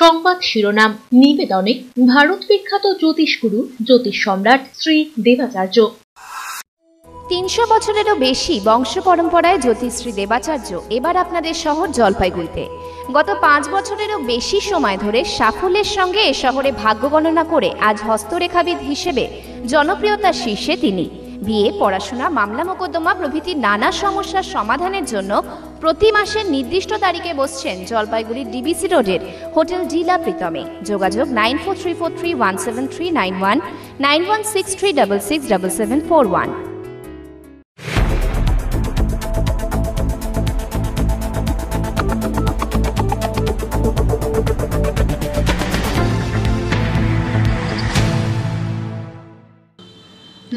সংবাদ শিরোনাম নিবেদনে ভারত বিখ্যাত জ্যোতিষগুরু জ্যোতিষ সম্রাট শ্রী দেবাচার্য। ৩০০ বছরেরও বেশি বংশ পরম্পরায় জ্যোতিষশ্রী দেবাচার্য এবার আপনাদের শহর জলপাইগুড়িতে। গত ৫ বছরেরও বেশি সময় ধরে সাফল্যের সঙ্গে এ শহরে ভাগ্য গণনা করে আজ হস্তরেখাবিদ হিসেবে জনপ্রিয়তার শীর্ষে তিনি। বিয়ে, পড়াশোনা, মামলা মোকদ্দমা প্রভৃতি নানা সমস্যার সমাধানের জন্য প্রতি মাসের নির্দিষ্ট তারিখে বসছেন জলপাইগুড়ির ডিবিসি রোডের হোটেল ডিলা প্রীতমে। যোগাযোগ 9434317391, 9163667741।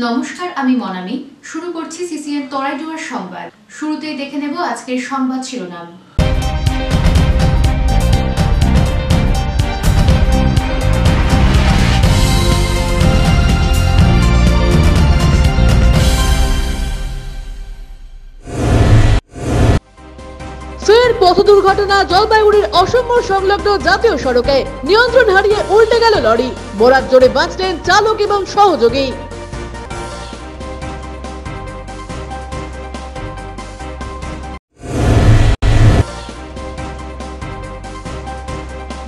নমস্কার, আমি মনামি। শুরু করছি সিসিএন তরাইডুয়ার সংবাদ। শুরুতেই দেখে নেব আজকের সংবাদ শিরোনাম। ফের পথ দুর্ঘটনা। জলপাইগুড়ির অসম্ভব সংলগ্ন জাতীয় সড়কে নিয়ন্ত্রণ হারিয়ে উল্টে গেল লরি। বোরাত জোরে বাঁচলেন চালক এবং সহযোগী।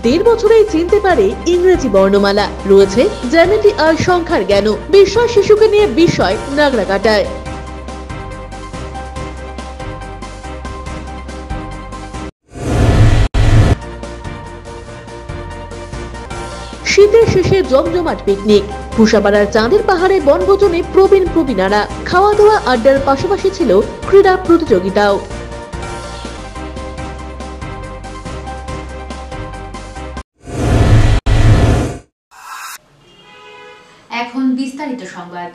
দেড় বছরেই চিনতে পারে ইংরেজি বর্ণমালা, রয়েছে জ্যামিতি আর সংখ্যার জ্ঞান। বিস্ময় শিশুকে নিয়ে বিস্ময় নাগরাকাটায়। শীতের শেষে জমজমাট পিকনিক। ভুষাপাড়ার চাঁদের পাহাড়ে বনভোজনে প্রবীণারা। খাওয়া দাওয়া আড্ডার পাশাপাশি ছিল ক্রীড়া প্রতিযোগিতাও। এখন বিস্তারিত সংবাদ।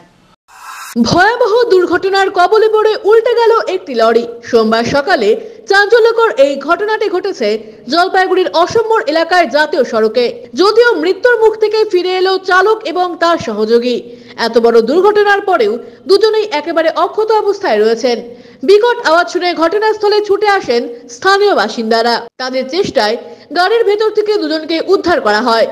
ভয়াবহ দুর্ঘটনার কবলে পড়ে উল্টে গেল একটি লরি। সোমবার সকালে চাঞ্চল্যকর এই ঘটনাটি ঘটেছে জলপাইগুড়ির অসম্মর এলাকায় জাতীয় সড়কে। যদিও মৃত্যুর মুখ থেকে ফিরে এলো চালক এবং তার সহযোগী। এত বড় দুর্ঘটনার পরেও দুজনেই একেবারে অক্ষত অবস্থায় রয়েছেন। বিকট আওয়াজ শুনে ঘটনাস্থলে ছুটে আসেন স্থানীয় বাসিন্দারা। তাদের চেষ্টায় গাড়ির ভেতর থেকে দুজনকে উদ্ধার করা হয়।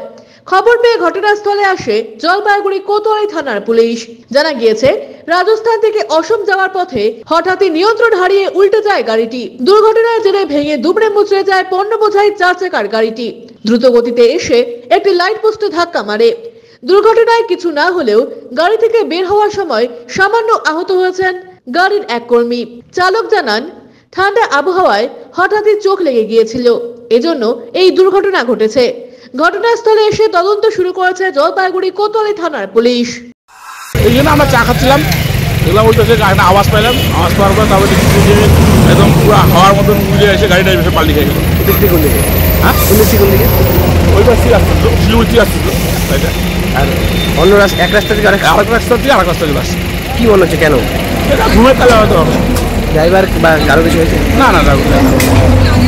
খবর পেয়ে ঘটনাস্থলে আসে জলপাইগুড়ি কোতোয়ালি থানার পুলিশ। জানা গিয়েছে, রাজস্থান থেকে অসম যাওয়ার পথে হঠাৎই নিয়ন্ত্রণ হারিয়ে উল্টে যায় গাড়িটি। দুর্ঘটনার জেরে ভেঙে দুমড়ে মুচড়ে যায় পণ্য বোঝাই 4 চাকার গাড়িটি। দ্রুত গতিতে এসে একটি লাইট পোস্টে ধাক্কা মারে। দুর্ঘটনায় কিছু না হলেও গাড়ি থেকে বের হওয়ার সময় সামান্য আহত হয়েছেন গাড়ির এক কর্মী। চালক জানান, ঠান্ডা আবহাওয়ায় হঠাৎই চোখ লেগে গিয়েছিল, এজন্য এই দুর্ঘটনা ঘটেছে। ঘটনাস্থলে এসে তদন্ত শুরু করেছে জলপাইগুড়ি কোতোয়ালি থানার পুলিশ। এই জন্য আমরা চা খাচ্ছিলাম, এগুলো বলতেছে গাড়িটা আওয়াজ পাইলাম। আওয়াজ পাওয়ার পর তারপরে একদম পুরো হাওয়ার মতন উড়ে এসে গাড়িটা এসে পাল্টি খেয়ে গেল। হ্যাঁ, ওই পাশ থেকে আসছিল, শিলিগুড়ি থেকে আসছিল গাড়িটা। আর অন্য এক রাস্তা থেকে আরেক রাস্তা থেকে আরেক রাস্তা চলে আসছে। কি মনে হচ্ছে, কেন? এটা ঘুমের তালে হয়তো হবে। ড্রাইভার বা কারো কিছু হয়েছে? না না,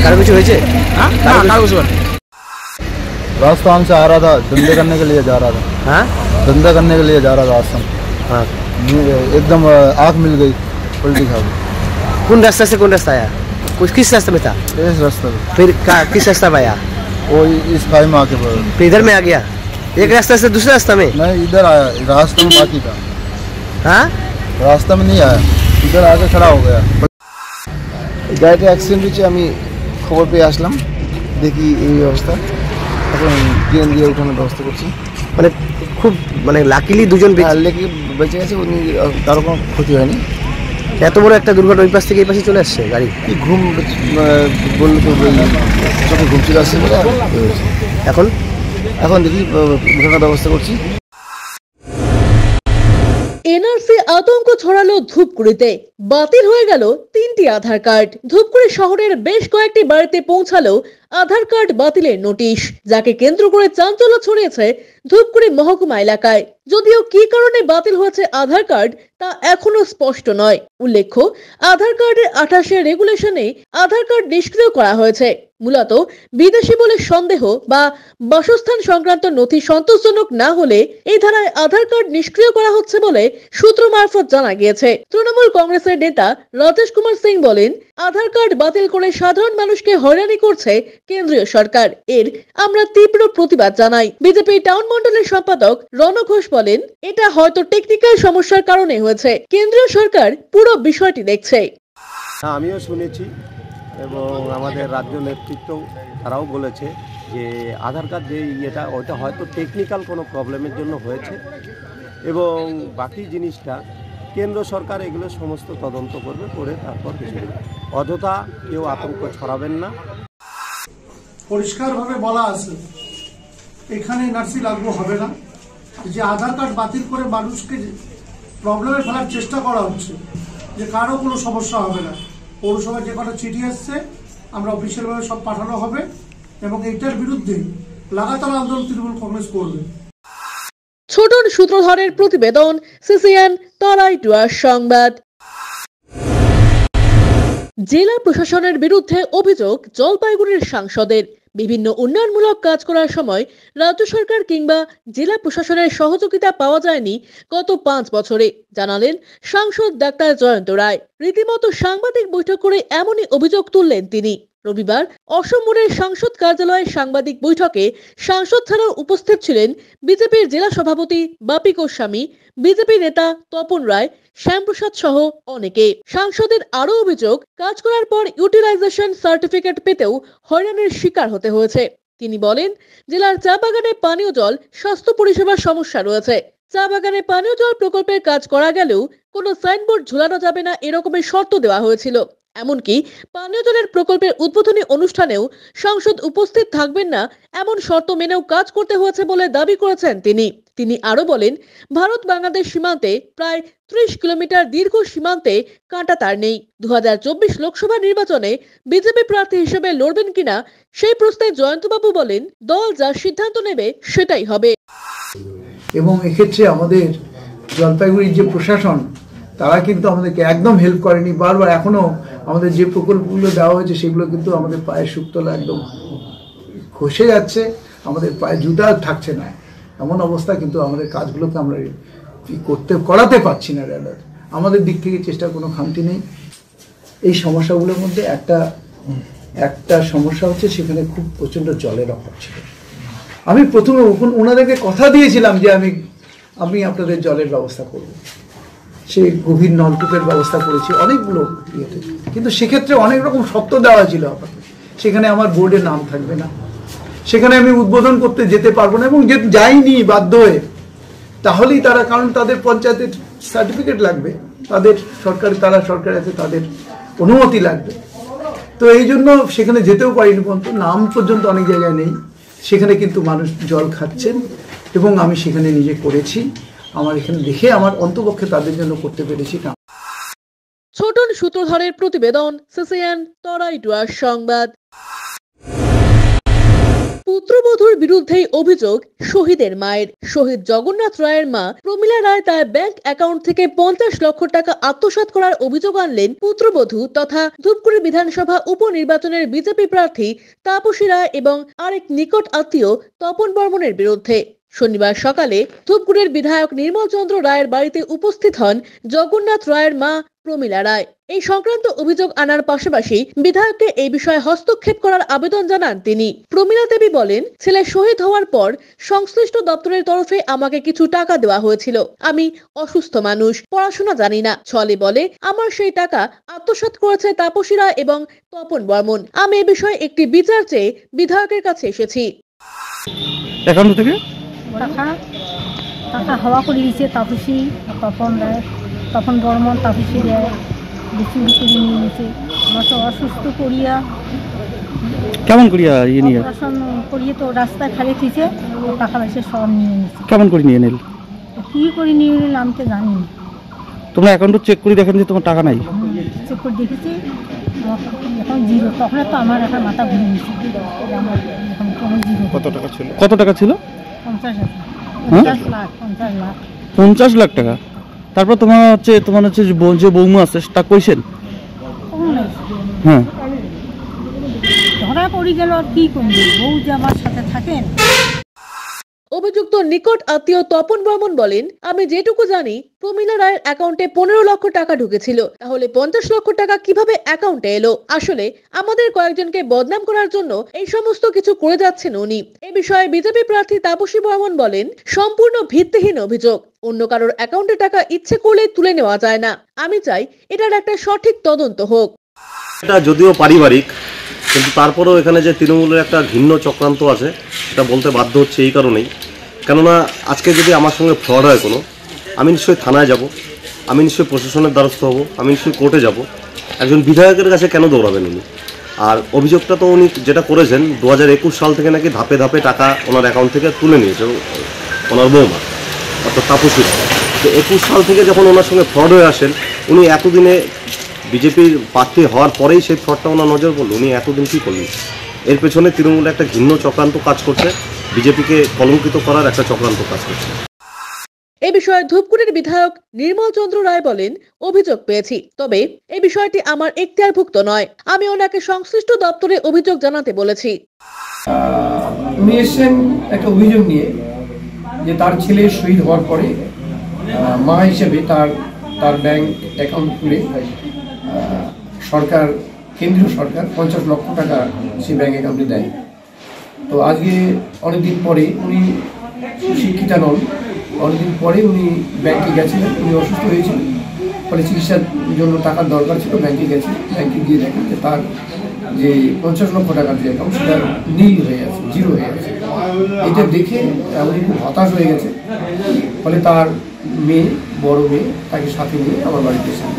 কারো কিছু হয়েছে? হ্যাঁ, কারো কিছু হয়নি। राजस्थान से आ रहा था, धंधे करने के लिए जा रहा था। हाँ, धंधा करने के लिए जा रहा था राजस्थान। हाँ, एकदम आँख मिल गई, उल्टी खा गई। कौन रास्ता से कौन रास्ता आया? कुछ किस रास्ते में था? इस रास्ते में। फिर किस रास्ता में आया? वो इस खाई में आके पड़ा। फिर इधर में आ गया, एक रास्ता से दूसरे रास्ता में? नहीं, इधर आया, रास्ते में बाकी था। हाँ, रास्ता में नहीं आया, इधर आके खड़ा हो गया। গাড়িটা অ্যাক্সিডেন্ট হয়েছে। আমি খবর পেয়ে আসলাম, দেখি এই অবস্থা। এখন ট্রেন দিয়ে ওঠানোর ব্যবস্থা করছি। মানে খুব লাকিলি দুজন লেগে বেঁচে গেছে, উনি কারো কোনো ক্ষতি হয়নি। এত বড় একটা দুর্ঘটনা ওই পাশ থেকে এই পাশে চলে আসছে গাড়ি। কি ঘুম বললো তো, চোখে ঘুম চলে আসছে বলে এখন দেখি ওঠানোর ব্যবস্থা করছি। এনআরসি আতঙ্ক ছড়ালো ধূপগুড়িতে। বাতিল হয়ে গেল 3টি আধার কার্ড। ধূপগুড়ি শহরের বেশ কয়েকটি বাড়িতে পৌঁছালো আধার কার্ড বাতিলের নোটিশ, যাকে কেন্দ্র করে চাঞ্চল্য ছড়িয়েছে ধূপগুড়ি মহকুমা এলাকায়। যদিও কি কারণে বাতিল হয়েছে আধার কার্ড তা এখনো স্পষ্ট নয়। উল্লেখ্য, আধার কার্ডের 28 রেগুলেশনে আধার কার্ড নিষ্ক্রিয় করা হয়েছে। মূলত বিদেশি বলে সন্দেহ বা বাসস্থান সংক্রান্ত নথি সন্তোষজনক না হলে এই ধারায় আধার কার্ড নিষ্ক্রিয় করা হচ্ছে বলে সূত্র মারফত জানা গিয়েছে। তৃণমূল কংগ্রেসের নেতা রাজেশ কুমার সিং বলেন, আধার কার্ড বাতিল করে সাধারণ মানুষকে হয়রানি করছে কেন্দ্রীয় সরকার। এর আমরা তীব্র প্রতিবাদ জানাই। বিজেপি টাউন মন্ডলের সম্পাদক রণ ঘোষ বলেন, এটা হয়তো টেকনিক্যাল সমস্যার কারণে হয়েছে, কেন্দ্রীয় সরকার পুরো বিষয়টি দেখছে। আমিও শুনেছি এবং আমাদের রাজ্য নেতৃত্ব তারাও বলেছে যে আধার কার্ড যে ইয়েটা ওইটা হয়তো টেকনিক্যাল কোনো প্রবলেমের জন্য হয়েছে এবং বাকি জিনিসটা কেন্দ্র সরকার এগুলো সমস্ত তদন্ত করবে, করে তারপর কিছু অযথা কেউ আতঙ্ক ছড়াবেন না। পরিষ্কারভাবে বলা আছে এখানে এনআরসি লাগু হবে না। যে আধার কার্ড বাতিল করে মানুষকে প্রবলেমে ফেলার চেষ্টা করা হচ্ছে, যে কারো কোনো সমস্যা হবে না। পৌরসভায় যে কটা চিঠি আসছে আমরা অফিসিয়ালভাবে সব পাঠানো হবে এবং এইটার বিরুদ্ধে লাগাতার আন্দোলন তৃণমূল কংগ্রেস করবে। ছোটন সূত্রধরের প্রতিবেদন, সিসিএন তরাই ডুয়ার্স সংবাদ। জেলা প্রশাসনের বিরুদ্ধে অভিযোগ জলপাইগুড়ির সাংসদের। বিভিন্ন উন্নয়নমূলক কাজ করার সময় রাজ্য সরকার কিংবা জেলা প্রশাসনের সহযোগিতা পাওয়া যায়নি গত 5 বছরে, জানালেন সাংসদ ডাক্তার জয়ন্ত রায়। রীতিমতো সাংবাদিক বৈঠক করে এমনই অভিযোগ তুললেন তিনি। রবিবার অসম মোড়ের সাংসদ কার্যালয়ের সাংবাদিক বৈঠকে সাংসদ ছাড়াও উপস্থিত ছিলেন বিজেপির জেলা সভাপতি বাপি গোস্বামী, বিজেপি নেতা তপন রায়, শ্যামপ্রসাদ সহ অনেকে। সাংসদের আরো অভিযোগ, কাজ করার পর ইউটিলাইজেশন সার্টিফিকেট পেতেও হয়রানির শিকার হতে হয়েছে। তিনি বলেন, জেলার চা বাগানে পানীয় জল, স্বাস্থ্য পরিষেবার সমস্যা রয়েছে। চা বাগানে পানীয় জল প্রকল্পের কাজ করা গেলেও কোনো সাইনবোর্ড ঝুলানো যাবে না এরকমের শর্ত দেওয়া হয়েছিল। এমনকি পানীয় জলের প্রকল্পের উদ্বোধনী অনুষ্ঠানেও সাংসদ উপস্থিত থাকবেন না এমন শর্ত মেনেও কাজ করতে হয়েছে বলে দাবি করেছেন তিনি। তিনি আরো বলেন, ভারত বাংলাদেশ সীমান্তে প্রায় 30 কিলোমিটার দীর্ঘ সীমান্তে কাঁটাতার নেই। 2024 লোকসভা নির্বাচনে বিজেপি প্রার্থী হিসেবে লড়বেন কিনা সেই প্রশ্নে জয়ন্তবাবু বলেন, দল যা সিদ্ধান্ত নেবে সেটাই হবে। এবং এক্ষেত্রে আমাদের জলপাইগুড়ির যে প্রশাসন তারা কিন্তু আমাদেরকে একদম হেল্প করেনি। বারবার এখনো আমাদের যে প্রকল্পগুলো দেওয়া হয়েছে সেগুলো কিন্তু আমাদের পায়ের শুকতলা একদম খসে যাচ্ছে, আমাদের পায়ে জুতা থাকছে না, এমন অবস্থা। কিন্তু আমাদের কাজগুলোকে আমরা করাতে পারছি না। আমাদের দিক থেকে চেষ্টার কোনো খামতি নেই। এই সমস্যাগুলোর মধ্যে একটা সমস্যা হচ্ছে, সেখানে খুব প্রচণ্ড জলের অভাব ছিল। আমি প্রথমে ওনাদেরকে কথা দিয়েছিলাম যে আমি আপনাদের জলের ব্যবস্থা করব, সেই গভীর নলকূপের ব্যবস্থা করেছি অনেকগুলো ইয়েতে, কিন্তু সেক্ষেত্রে অনেক রকম শর্ত দেওয়া ছিল আপনাকে। সেখানে আমার বোর্ডে নাম থাকবে না, সেখানে আমি উদ্বোধন করতে যেতে পারবো না, এবং যাইনি বাধ্য হয়ে। তাহলেই তারা, কারণ তাদের পঞ্চায়েতের সার্টিফিকেট লাগবে, তারা সরকার আছে, তাদের অনুমতি লাগবে। তো এই জন্য সেখানে যেতেও পারিনি, পর্যন্ত নাম পর্যন্ত অনেক জায়গায় নেই। সেখানে কিন্তু মানুষ জল খাচ্ছেন এবং আমি সেখানে নিজে করেছি। আমার এখানে দেখে আমার অন্তপক্ষে তাদের জন্য করতে পেরেছি। ছোটন সূত্রধরের প্রতিবেদন, সিসিএন তরাই ডুয়ার্স সংবাদ। পুত্রবধূর বিরুদ্ধেই অভিযোগ শহীদের মায়ের। শহীদ জগন্নাথ রায়ের মা প্রমীলা রায় তার ব্যাংক অ্যাকাউন্ট থেকে 50 লক্ষ টাকা আত্মসাৎ করার অভিযোগ আনলেন পুত্রবধূ তথা ধূপগুড়ি বিধানসভা উপনির্বাচনের বিজেপি প্রার্থী তাপসী রায় এবং আরেক নিকট আত্মীয় তপন বর্মনের বিরুদ্ধে। শনিবার সকালে ধূপগুড়ির বিধায়ক নির্মল চন্দ্র রায়ের বাড়িতে উপস্থিত হন জগন্নাথ রায়ের মা প্রমীলা রায়। এই সংক্রান্ত অভিযোগ আনার পাশাপাশি বিধায়ককে এই বিষয়ে হস্তক্ষেপ করার আবেদন জানান তিনি। প্রমীলা দেবী বলেন, ছেলে শহীদ হওয়ার পর সংশ্লিষ্ট দপ্তরের তরফে আমাকে কিছু টাকা দেওয়া হয়েছিল। আমি অসুস্থ মানুষ, পড়াশোনা জানি না, ছলে বলে আমার সেই টাকা আত্মসাৎ করেছে তাপসী রায় এবং তপন বর্মন। আমি এ বিষয়ে একটি বিচার চেয়ে বিধায়কের কাছে এসেছি। অ্যাকাউন্ট থেকে টাকা হাওয়া করে দিয়েছে তাপসী, তপন রায়, তপন বর্মন, তাপসী রায় বেশি করে নিয়ে নিয়েছে। আমার তো অসুস্থ করিয়া কেমন করিয়া নিয়ে অপারেশন করিয়ে তো রাস্তায় খালি থিয়েছে, টাকা পয়সা সব নিয়ে নিয়েছে। কেমন করে নিয়ে নিল? কি করে নিয়ে নিল আমি তো জানি না। তোমরা অ্যাকাউন্ট চেক করে দেখেন যে তোমার টাকা নাই? চেক করে দেখেছি, এখন জিরো। তখন তো আমার এখন মাথা ঘুরে গেছে, এখন কোনো জিরো। কত টাকা ছিল? 50 লাখ টাকা। তারপর তোমার হচ্ছে যে বৌমা আছে তা কইছেন? হ্যাঁ, ধরা পড়ে গেল আর কি করবে, বউ যে আমার সাথে থাকেন। অভিযুক্ত নিকট আত্মীয় তপন বর্মন বলেন, আমি যেটুকু জানি প্রমীলা রায়ের অ্যাকাউন্টে 15 লক্ষ টাকা ঢুকেছিল, তাহলে 50 লক্ষ টাকা কিভাবে অ্যাকাউন্টে এলো? আসলে আমাদের কয়েকজনকে বদনাম করার জন্য এই সমস্ত কিছু করে যাচ্ছেন উনি। এ বিষয়ে বিজেপি প্রার্থী তাপসী বর্মন বলেন, সম্পূর্ণ ভিত্তিহীন অভিযোগ। অন্য কারোর অ্যাকাউন্টে টাকা ইচ্ছে করলে তুলে নেওয়া যায় না। আমি চাই এটার একটা সঠিক তদন্ত হোক। এটা যদিও পারিবারিক, কিন্তু তারপরেও এখানে যে তৃণমূলের একটা ঘৃণ্য চক্রান্ত আছে সেটা বলতে বাধ্য হচ্ছে এই কারণেই, কেননা আজকে যদি আমার সঙ্গে ফ্রড হয় কোনো, আমি নিশ্চয়ই থানায় যাব, আমি নিশ্চয়ই প্রশাসনের দ্বারস্থ হব, আমি নিশ্চয়ই কোর্টে যাব। একজন বিধায়কের কাছে কেন দৌড়াবেন উনি? আর অভিযোগটা তো উনি যেটা করেছেন 2021 সাল থেকে নাকি ধাপে ধাপে টাকা ওনার অ্যাকাউন্ট থেকে তুলে নিয়েছে ওনার বৌমা অর্থাৎ তাপসী। তো 21 সাল থেকে যখন ওনার সঙ্গে ফ্রড হয়ে আসেন, উনি এতদিনে বিজেপির প্রার্থী হওয়ার পরেই সেই ফ্রডটা ওনার নজর পড়ল। উনি এতদিন কী করলেন? এর পেছনে তৃণমূলে একটা ঘৃণ্য চক্রান্ত কাজ করছে, বিজেপিকে কলঙ্কিত করার একটা চক্রান্ত কাজ করছে। এ বিষয়ে ধূপগুড়ির বিধায়ক নির্মল চন্দ্র রায় বলেন, অভিযোগ পেয়েছি, তবে এই বিষয়টি আমার এখতিয়ারভুক্ত নয়। আমি ওনাকে সংশ্লিষ্ট দপ্তরে অভিযোগ জানাতে বলেছি। উনি এসেছেন একটা অভিযোগ নিয়ে যে তার ছেলে শহীদ হওয়ার পরে মা হিসেবে তার ব্যাংক অ্যাকাউন্ট খুলে সরকার, কেন্দ্রীয় সরকার 50 লক্ষ টাকা সেই ব্যাংক অ্যাকাউন্টে দেয়। তো আজকে অনেকদিন পরে, উনি শিক্ষিতা নন, অনেকদিন পরে উনি ব্যাংকে গেছিলেন। উনি অসুস্থ হয়েছিলেন, ফলে চিকিৎসার জন্য টাকার দরকার ছিল, ব্যাংকে গেছে। ব্যাংকে গিয়ে দেখেন যে তার যে 50 লক্ষ টাকার যে অ্যাকাউন্ট সেটা নীল হয়ে আছে, জিরো হয়ে আছে। এটা দেখে উনি খুব হতাশ হয়ে গেছে। ফলে তার মেয়ে, বড় মেয়ে, তাকে সাথে নিয়ে আমার বাড়িতে এসেছেন।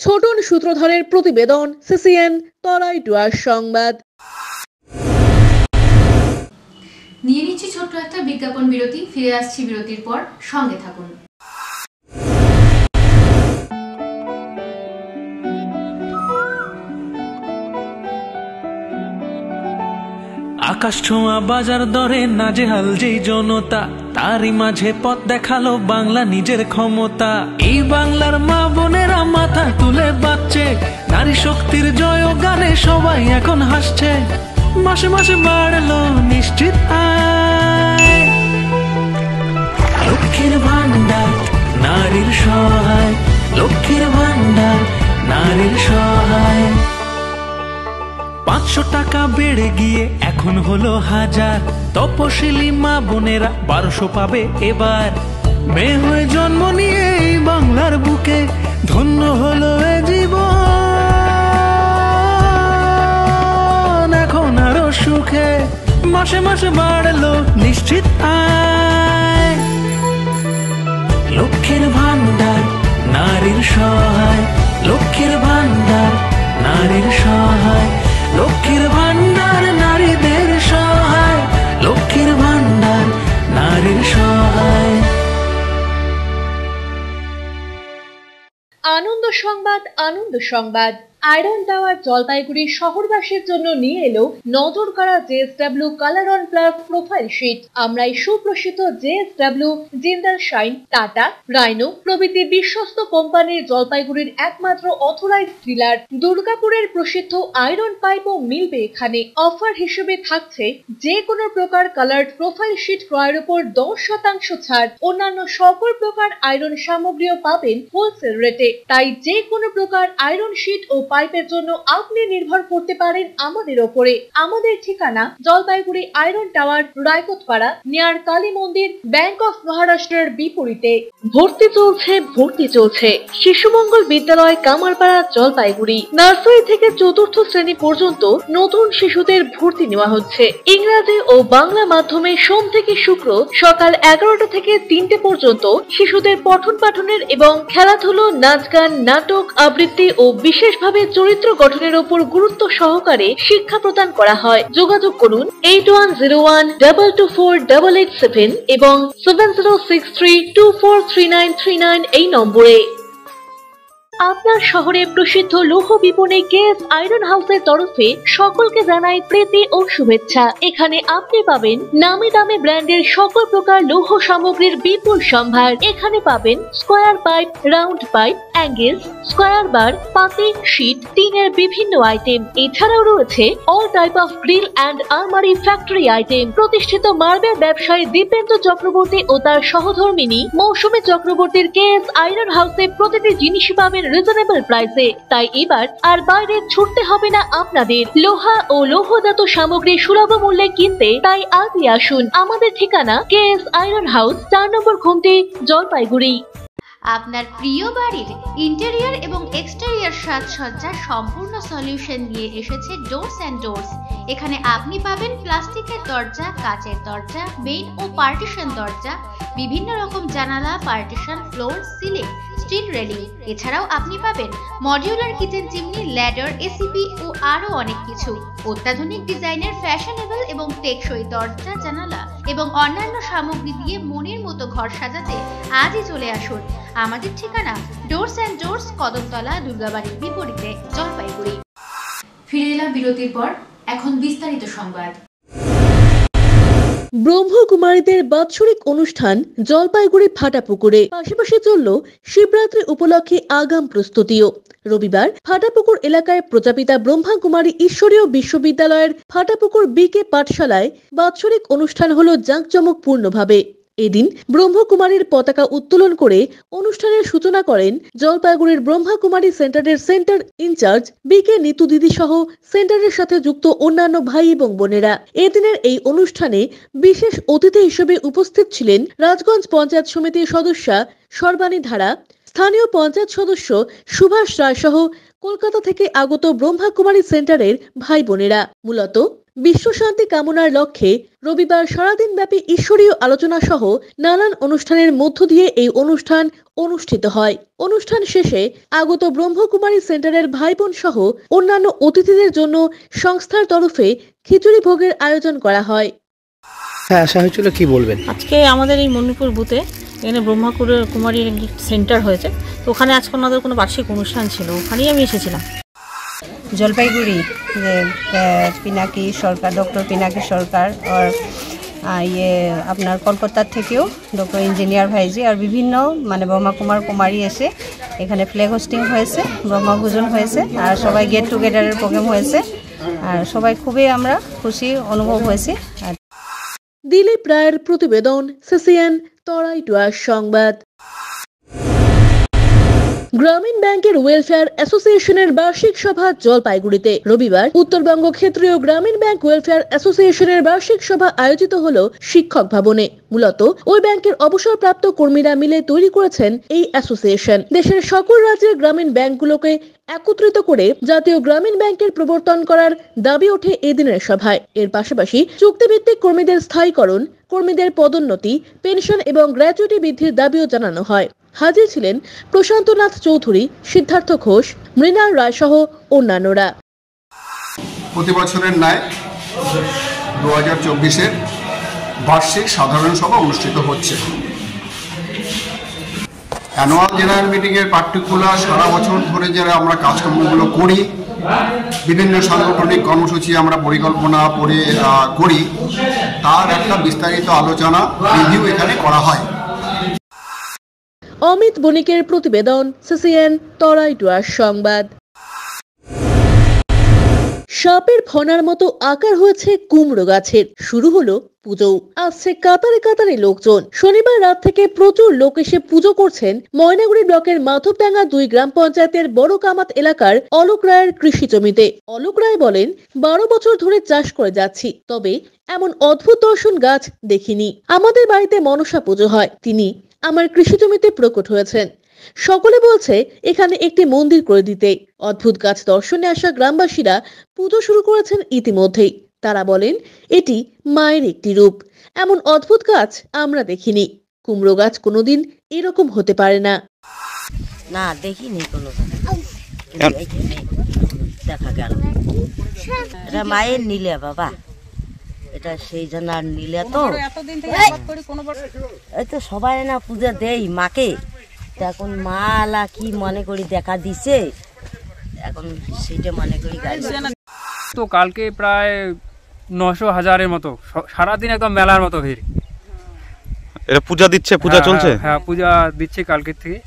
ছোটন সূত্রধরের প্রতিবেদন, সিসিএন তরাই ডুয়ার সংবাদ। নিয়ে নিচ্ছি ছোট্ট একটা বিজ্ঞাপন বিরতি, ফিরে আসছি বিরতির পর, সঙ্গে থাকুন। আকাশ ছোঁয়া বাজার দরে নাজেহাল যেই জনতা, তারই মাঝে পথ দেখালো বাংলা নিজের ক্ষমতা। এই বাংলার মা বোনেরা মাথা তুলে বাঁচছে, নারী শক্তির জয় গানে সবাই এখন হাসছে। মাসে মাসে বাড়লো নিশ্চিত আয়, লক্ষ্মীর ভান্ডার নারীর সহায়, লক্ষ্মীর ভান্ডার নারীর সহায়। 500 টাকা বেড়ে গিয়ে এখন হলো 1000, তপশিলি মা বোনেরা 1200 পাবে এবার। মেয়ে হয়ে জন্ম নিয়ে এই বাংলার বুকে ধন্য হলো এ জীবন, এখন আরো সুখে। মাসে মাসে বাড়লো নিশ্চিত আয়, লক্ষ্মীর ভান্ডার নারীর সহায়, লক্ষ্মীর ভান্ডার নারীর সহায়, লক্ষ্মীর ভান্ডার নারীদের সহায়, লক্ষ্মীর ভান্ডার নারীর সহায়। আনন্দ সংবাদ, আনন্দ সংবাদ। আয়রন টাওয়ার জলপাইগুড়ি শহরবাসীর জন্য নিয়ে এলো নজর কাড়া JSW colour on plus profile sheet. আমরাই সুপ্রসিদ্ধ JSW, Jindal Shine, Tata, Rhino প্রভৃতি বিশ্বস্ত কোম্পানির জলপাইগুড়ির একমাত্র অথরাইজড ডিলার। দুর্গাপুরের প্রসিদ্ধ আয়রন পাইপও মিলবে এখানে। অফার হিসেবে থাকছে যে কোনো প্রকার কালার্ড প্রোফাইল শিট ক্রয়ের উপর 10% ছাড়। অন্যান্য সকল প্রকার আয়রন সামগ্রীও পাবেন হোলসেল রেটে। তাই যে কোনো প্রকার আয়রন শিট ও পাইপের জন্য আপনি নির্ভর করতে পারেন আমাদের ওপরে। আমাদের ঠিকানা Jalpaiguri iron tower, Raikotpara, near Kali মন্দির, ব্যাংক অফ মহারাষ্ট্রের বিপরীতে। ভর্তি চলছে শিশু মঙ্গল বিদ্যালয়, কামারপাড়া, জলপাইগুড়ি। নার্সারি থেকে 4র্থ শ্রেণী পর্যন্ত নতুন শিশুদের ভর্তি নেওয়া হচ্ছে। ইংরাজি ও বাংলা মাধ্যমে সোম থেকে শুক্র সকাল 11টা থেকে 3টে পর্যন্ত শিশুদের পঠন পাঠনের এবং খেলাধুলো, নাচ গান, নাটক, আবৃত্তি ও বিশেষভাবে চরিত্র গঠনের উপর গুরুত্ব সহকারে শিক্ষা প্রদান করা হয়। যোগাযোগ করুন 8101224887 এবং 7063243939 এই নম্বরে। আপনার শহরে প্রসিদ্ধ লৌহ বিপণী কেএস আয়রন হাউসের তরফে সকলকে জানাই প্রীতি ও শুভেচ্ছা। এখানে আপনি পাবেন নামি দামি ব্র্যান্ডের সকল প্রকার লৌহ সামগ্রীর বিপুল সম্ভার। এখানে পাবেন square pipe, round pipe, angles, square bar, পাতি, শীট, টিনের বিভিন্ন আইটেম। এছাড়াও রয়েছে all type of grill and আলমারি ফ্যাক্টরি আইটেম। প্রতিষ্ঠিত মার্বেল ব্যবসায়ী দীপেন্দ্র চক্রবর্তী ও তার সহধর্মিনী মৌসুমী চক্রবর্তীর কেএস আয়রন হাউসে প্রতিটি জিনিসই পাবেন রিজনেবল প্রাইসে। তাই এবার আর বাইরে ছুটতে হবে না আপনাদের। লোহা ও লৌহজাত সামগ্রী সুলভ মূল্যে কিনতে তাই আজই আসুন। আমাদের ঠিকানা কেএস আয়রন হাউস, 4 নম্বর ঘুমটি, জলপাইগুড়ি। আপনার প্রিয় বাড়ির ইন্টেরিয়র এবং এক্সটেরিয়র সাজসজ্জার সম্পূর্ণ সলিউশন নিয়ে এসেছে ডোরস অ্যান্ড ডোরস। এখানে আপনি পাবেন প্লাস্টিকের দরজা, কাচের দরজা, মেইন ও পার্টিশন দরজা, বিভিন্ন রকম জানালা, partition, floor, ceiling, steel railing. এছাড়াও আপনি পাবেন modular kitchen chimney, ladder, ACP ও আরো অনেক কিছু। অত্যাধুনিক ডিজাইনের ফ্যাশনেবল এবং টেকসই দরজা, জানালা এবং অন্যান্য সামগ্রী দিয়ে মনের মতো ঘর সাজাতে আজই চলে আসুন। আমাদের ঠিকানা ডোরস অ্যান্ড ডোরস, কদমতলা, দুর্গাবাড়ির বিপরীতে, জলপাইগুড়ি। ফিরে এলাম বিরতির পর, এখন বিস্তারিত সংবাদ। ব্রহ্মকুমারীদের বাৎসরিক অনুষ্ঠান জলপাইগুড়ি ফাটাপুকুরে। পাশাপাশি চলল শিবরাত্রি উপলক্ষে আগাম প্রস্তুতিও। রবিবার ফাটাপুকুর এলাকায় প্রজাপিতা ব্রহ্মকুমারী ঈশ্বরীয় বিশ্ববিদ্যালয়ের ফাটাপুকুর বিকে পাঠশালায় বাৎসরিক অনুষ্ঠান হলো জাঁকজমকপূর্ণভাবে। এদিন ব্রহ্মকুমারীর পতাকা উত্তোলন করে অনুষ্ঠানের সূচনা করেন জলপাইগুড়ির ব্রহ্মকুমারী সেন্টারের সেন্টার ইনচার্জ বিকে নিতু দিদি সহ সেন্টারের সাথে যুক্ত অন্যান্য ভাই এবং বোনেরা। এদিনের এই অনুষ্ঠানে বিশেষ অতিথি হিসেবে উপস্থিত ছিলেন রাজগঞ্জ পঞ্চায়েত সমিতির সদস্যা সর্বাণী ধারা, স্থানীয় পঞ্চায়েত সদস্য সুভাষ রায় সহ কলকাতা থেকে আগত ব্রহ্মকুমারী সেন্টারের ভাই বোনেরা। মূলত বিশ্ব শান্তি কামনার লক্ষ্যে রবিবার সারাদিন ব্যাপী ঈশ্বরীয় আলোচনা সহ নানান অনুষ্ঠানের মধ্য দিয়ে এই অনুষ্ঠান অনুষ্ঠিত হয়। অনুষ্ঠান শেষে আগত ব্রহ্মকুমারী সেন্টারের ভাই বোন সহ অন্যান্য অতিথিদের জন্য সংস্থার তরফে খিচুড়ি ভোগের আয়োজন করা হয়। হ্যাঁ, আসা হয়েছিল, কি বলবেন? আজকে আমাদের এই মণিপুর বুথে এখানে ব্রহ্মকুমারীর সেন্টার হয়েছে, তো ওখানে আজকে আমাদের কোনো বার্ষিক অনুষ্ঠান ছিল, ওখানেই আমি এসেছিলাম। জলপাইগুড়ি পিনাকি সরকার, ডক্টর পিনাকি সরকার আর আপনার কলকাতার থেকেও ডক্টর ইঞ্জিনিয়ার ভাইজি আর বিভিন্ন ব্রহ্মকুমারী এসে এখানে ফ্ল্যাগ হোস্টিং হয়েছে, ব্রহ্মভোজন হয়েছে আর সবাই গেট টুগেদারের প্রোগ্রাম হয়েছে আর সবাই খুবই আমরা খুশি অনুভব হয়েছি। দিলীপ রায়ের প্রতিবেদন, সিসিএন তরাইটুয়া সংবাদ। গ্রামীণ ব্যাংকের ওয়েলফেয়ার অ্যাসোসিয়েশনের বার্ষিক সভা জলপাইগুড়িতে। রবিবার উত্তরবঙ্গ ক্ষেত্রীয় গ্রামীণ ব্যাংক ওয়েলফেয়ার অ্যাসোসিয়েশনের বার্ষিক সভা আয়োজিত হলো শিক্ষক ভবনে। মূলত ওই ব্যাংকের অবসরপ্রাপ্ত কর্মীরা মিলে তৈরি করেছেন এই অ্যাসোসিয়েশন। দেশের সকল রাজ্যের গ্রামীণ ব্যাংকগুলোকে একত্রিত করে জাতীয় গ্রামীণ ব্যাংকের প্রবর্তন করার দাবি ওঠে এদিনের সভায়। এর পাশাপাশি চুক্তিভিত্তিক কর্মীদের স্থায়ীকরণ, কর্মীদের পদোন্নতি, পেনশন এবং গ্র্যাচুইটি বৃদ্ধির দাবিও জানানো হয়। হাজির ছিলেন প্রশান্তনাথ চৌধুরী, সিদ্ধার্থ ঘোষ, মৃণাল রায় সহ অন্যান্যরা। প্রতি বছরের ন্যায় 2024-এর বার্ষিক সাধারণ সভা অনুষ্ঠিত হচ্ছে। অ্যানুয়াল জেনারেল মিটিংয়ের পার্টিকুলার সারা বছর ধরে যারা আমরা কাজকর্মগুলো করি, বিভিন্ন সাংগঠনিক কর্মসূচি আমরা পরিকল্পনা করি, তার একটা বিস্তারিত আলোচনা রিভিউ এখানে করা হয়। অমিত বণিকের প্রতিবেদন, সিসিএন তরাইটুয়া সংবাদ। সাপের ফনার মতো আকার হয়েছে কুমড়ো গাছের। শুরু হলো পুজো। আসছে কাতারে কাতারে লোকজন। শনিবার রাত থেকে প্রচুর লোক এসে পুজো করছেন ময়নাগুড়ি ব্লকের মাধবডাঙ্গা 2 গ্রাম পঞ্চায়েতের বড় কামাত এলাকার অলোক রায়ের কৃষি জমিতে। অলোক রায় বলেন, 12 বছর ধরে চাষ করে যাচ্ছি, তবে এমন অদ্ভুত দর্শন গাছ দেখিনি। আমাদের বাড়িতে মনসা পুজো হয়, তিনি আমার কৃষি জমিতে প্রকট হয়েছেন। সকলে বলছে এখানে একটি মন্দির করে দিতে। অদ্ভুত গাছ দর্শনে আসা গ্রামবাসীরা পুজো শুরু করেছেন ইতিমধ্যেই। তারা বলেন, এটি মায়ের একটি রূপ। এমন অদ্ভুত গাছ আমরা দেখিনি। কুমড়ো গাছ কোনোদিন এরকম হতে পারে না। না, দেখিনি কোনো দেখা গেল। এটা মায়ের নীলা বাবা, এটা সেই জন্য আর নীলা তো এই তো সবাই না পূজা দেই মাকে, এখন মালা কি মনে করি দেখা দিছে, এখন সেইটা মনে করি গাড়ি। তো কালকে প্রায় 900-1000-এর মতো, সারাদিন একদম মেলার মতো ভিড়। এটা পূজা দিচ্ছে, পূজা চলছে? হ্যাঁ, পূজা দিচ্ছে কালকের থেকে।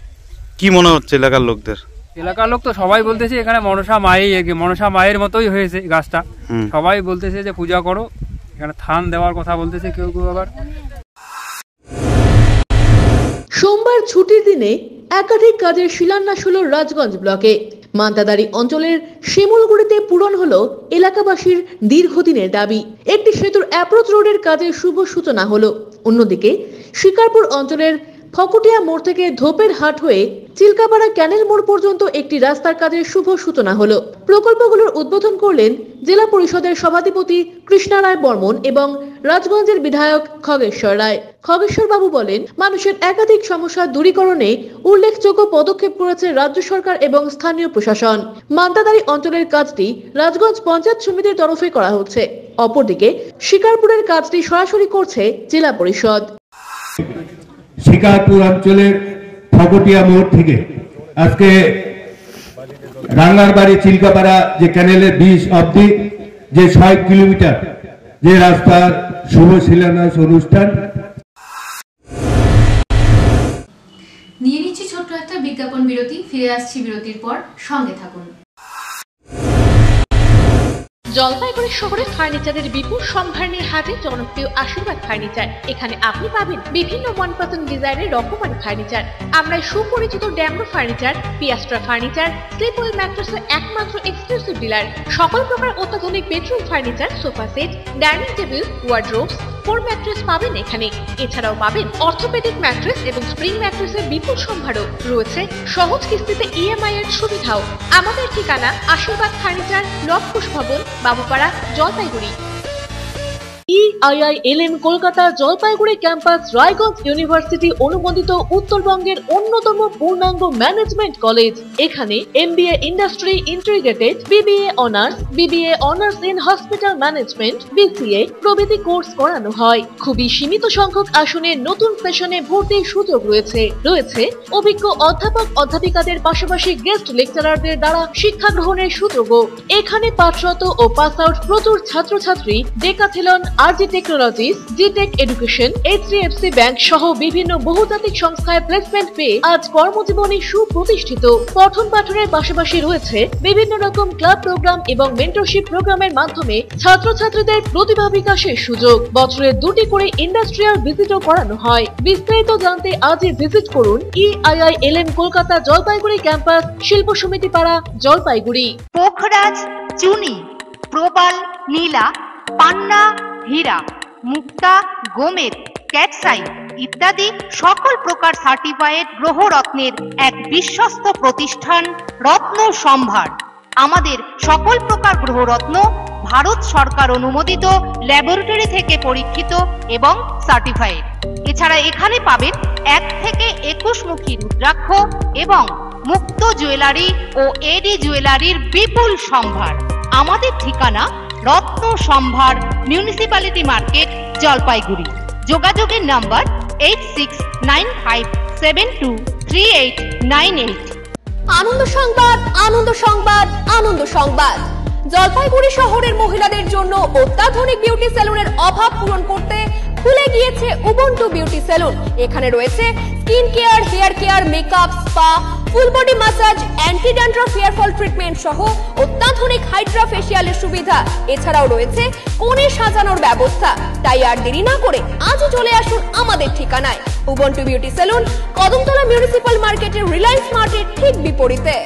কি মনে হচ্ছে এলাকার লোকদের? এলাকার লোক তো সবাই বলতেছে এখানে মনসা মায়ের মতোই হয়েছে গাছটা। সবাই বলতেছে যে পূজা করো, এখানে থান দেওয়ার কথা বলতেছে কেউ কেউ আবার। সোমবার ছুটির দিনে একাধিক কাজের শিলান্যাস হলো রাজগঞ্জ ব্লকে। মান্তাদারি অঞ্চলের শিমুলগুড়িতে পূরণ হলো এলাকাবাসীর দীর্ঘদিনের দাবি। একটি সেতুর অ্যাপ্রোচ রোডের কাজের শুভ সূচনা হলো। অন্যদিকে শিকারপুর অঞ্চলের ফকুটিয়া মোড় থেকে ধোপের হাট হয়ে চিলকাপাড়া ক্যানেল মোড় পর্যন্ত একটি রাস্তার কাজের শুভ সূচনা হলো। প্রকল্পগুলোর উদ্বোধন করলেন জেলা পরিষদের সভাধিপতি কৃষ্ণা রায় বর্মন এবং রাজগঞ্জের বিধায়ক খগেশ্বর রায়। খগেশ্বর বাবু বলেন, মানুষের একাধিক সমস্যা দূরীকরণে উল্লেখযোগ্য পদক্ষেপ করেছে রাজ্য সরকার এবং স্থানীয় প্রশাসন। মান্তাদারি অঞ্চলের কাজটি রাজগঞ্জ পঞ্চায়েত সমিতির তরফে করা হচ্ছে। অপরদিকে শিকারপুরের কাজটি সরাসরি করছে জেলা পরিষদ। শিকারপুর অঞ্চলের ফকটিয়া মোড় থেকে আজকে রাঙ্গারবাড়ি চিলকাপাড়া যে ক্যানেলের 20 অবধি যে 6 কিলোমিটার যে রাস্তার শুভ শিলান্যাস অনুষ্ঠান। নিয়ে নিচ্ছি ছোট্ট একটা বিজ্ঞাপন বিরতি, ফিরে আসছি বিরতির পর, সঙ্গে থাকুন। জলপাইগুড়ি শহরে ফার্নিচারের বিপুল সম্ভার নিয়ে হাজির জনপ্রিয় আশীর্বাদ ফার্নিচার। এখানে আপনি পাবেন বিভিন্ন মনপসন্দ ডিজাইনের রকমারি ফার্নিচার। আমরা সুপরিচিত Damro furniture, Piastra furniture, Sleepwell ম্যাট্রেসের একমাত্র এক্সক্লুসিভ ডিলার। সকল প্রকার অত্যাধুনিক bedroom furniture, sofa set, dining table, wardrobes, four mattress পাবেন এখানে। এছাড়াও পাবেন অর্থোপেডিক ম্যাট্রেস এবং স্প্রিং ম্যাট্রেসের বিপুল সম্ভারও রয়েছে। সহজ কিস্তিতে ইএমআই এর সুবিধাও। আমাদের ঠিকানা আশীর্বাদ ফার্নিচার, লবকুশ ভবন, Babupara, Jalpaiguri. EIILM Kolkata Jalpaiguri campus Raiganj university অনুমোদিত উত্তরবঙ্গের অন্যতম পূর্ণাঙ্গ ম্যানেজমেন্ট কলেজ। এখানে MBA industry integrated, BBA honours, BBA honours in hospital management, BCA প্রভৃতি কোর্স করানো হয়। খুবই সীমিত সংখ্যক আসনে নতুন সেশনে ভর্তির সুযোগ রয়েছে। অভিজ্ঞ অধ্যাপক অধ্যাপিকাদের পাশাপাশি গেস্ট লেকচারারদের দ্বারা শিক্ষা গ্রহণের সুযোগও। এখানে পাঠরত ও পাস আউট প্রচুর ছাত্রছাত্রী ডেকাথেলন, RG টেকনোলজিস, জিটেক এডুকেশন, HDFC ব্যাংক সহ বিভিন্ন বহুজাতিক সংস্থায় প্লেসমেন্ট পেয়ে আজ কর্মজীবনে সুপ্রতিষ্ঠিত। পঠন পাঠনের পাশাপাশি রয়েছে বিভিন্ন রকম ক্লাব প্রোগ্রাম এবং মেন্টরশিপ প্রোগ্রামের মাধ্যমে ছাত্রছাত্রীদের প্রতিভা বিকাশের সুযোগ। বছরে 2টি করে ইন্ডাস্ট্রিয়াল ভিজিটও করানো হয়। বিস্তারিত জানতে আজই ভিজিট করুন EIILM কলকাতা জলপাইগুড়ি ক্যাম্পাস, শিল্প সমিতি পাড়া, জলপাইগুড়ি। পোখরাজ, চুনি, প্রবাল, নীলা, পান্না, হীরা, মুক্তা, গোমেদ, ক্যাটসাই ইত্যাদি সকল প্রকার সার্টিফাইড গ্রহরত্নের এক বিশ্বস্ত প্রতিষ্ঠান রত্ন সম্ভার। আমাদের সকল প্রকার গ্রহরত্ন ভারত সরকার অনুমোদিত ল্যাবরেটরি থেকে পরীক্ষিত এবং সার্টিফাইড। এছাড়া এখানে পাবেন 1 থেকে 21 মুখী রুদ্রাক্ষ এবং মুক্ত জুয়েলারি ও এডি জুয়েলারির বিপুল সম্ভার। আমাদের ঠিকানা রত্ন সম্ভার, মিউনিসিপ্যালিটি মার্কেট, জলপাইগুড়ি। যোগাযোগের নাম্বার 8695723898। আনন্দ সংবাদ, আনন্দ সংবাদ, আনন্দ সংবাদ। জলপাইগুড়ি শহরের মহিলাদের জন্য অত্যাধুনিক বিউটি সেলুনের অভাব পূরণ করতে খুলে গিয়েছে উবুন্টু বিউটি সেলুন। এখানে রয়েছে skin care, hair care, makeup, spa, full body massage, anti dandruff hair fall treatment সহ অত্যাধুনিক হাইড্রা ফেশিয়ালের সুবিধা। এছাড়াও রয়েছে কোণে সাজানোর ব্যবস্থা। তাই আর দেরি না করে আজই চলে আসুন আমাদের ঠিকানায়। Ubuntu beauty salon, Kadamtala municipal মার্কেটের রিলায়েন্স মার্টের ঠিক বিপরীতে।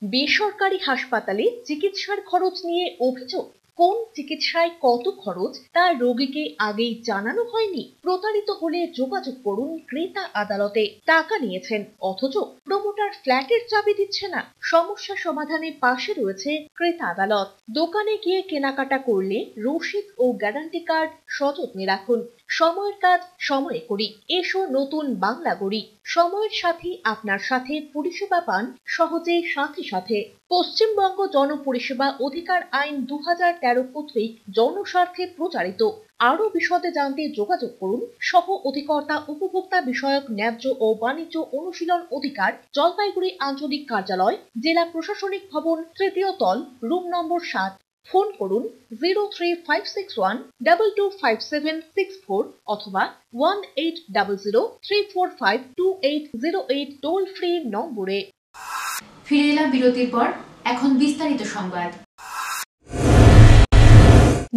বেসরকারি হাসপাতালে চিকিৎসার খরচ নিয়ে অভিযোগ। কোন চিকিৎসায় কত খরচ তা রোগীকে আগেই জানানো হয়নি? প্রতারিত হলে যোগাযোগ করুন ক্রেতা আদালতে। টাকা নিয়েছেন অথচ প্রমোটার ফ্ল্যাটের চাবি দিচ্ছে না। সমস্যা সমাধানে পাশে রয়েছে ক্রেতা আদালত। দোকানে গিয়ে কেনাকাটা করলে রসিদ ও গ্যারান্টি কার্ড সযত্নে রাখুন। সময়ের কাজ সময়ে করি, এসো নতুন বাংলা গড়ি। সময়ের সাথে আপনার সাথে পরিষেবা পান সহজে সাথে সাথে। পশ্চিমবঙ্গ জনপরিষেবা অধিকার আইন 2013 কর্তৃক জনস্বার্থে প্রচারিত। আরো বিশদে জানতে যোগাযোগ করুন সহ অধিকর্তা উপভোক্তা বিষয়ক ন্যায্য ও বাণিজ্য অনুশীলন অধিকার, জলপাইগুড়ি আঞ্চলিক কার্যালয়, জেলা প্রশাসনিক ভবন, তৃতীয় তল, রুম নম্বর 7। ফোন করুন 03561225764 অথবা 1800345280 টোল ফ্রি নম্বরে। ফিরে এলাম বিরতির পর, এখন বিস্তারিত সংবাদ।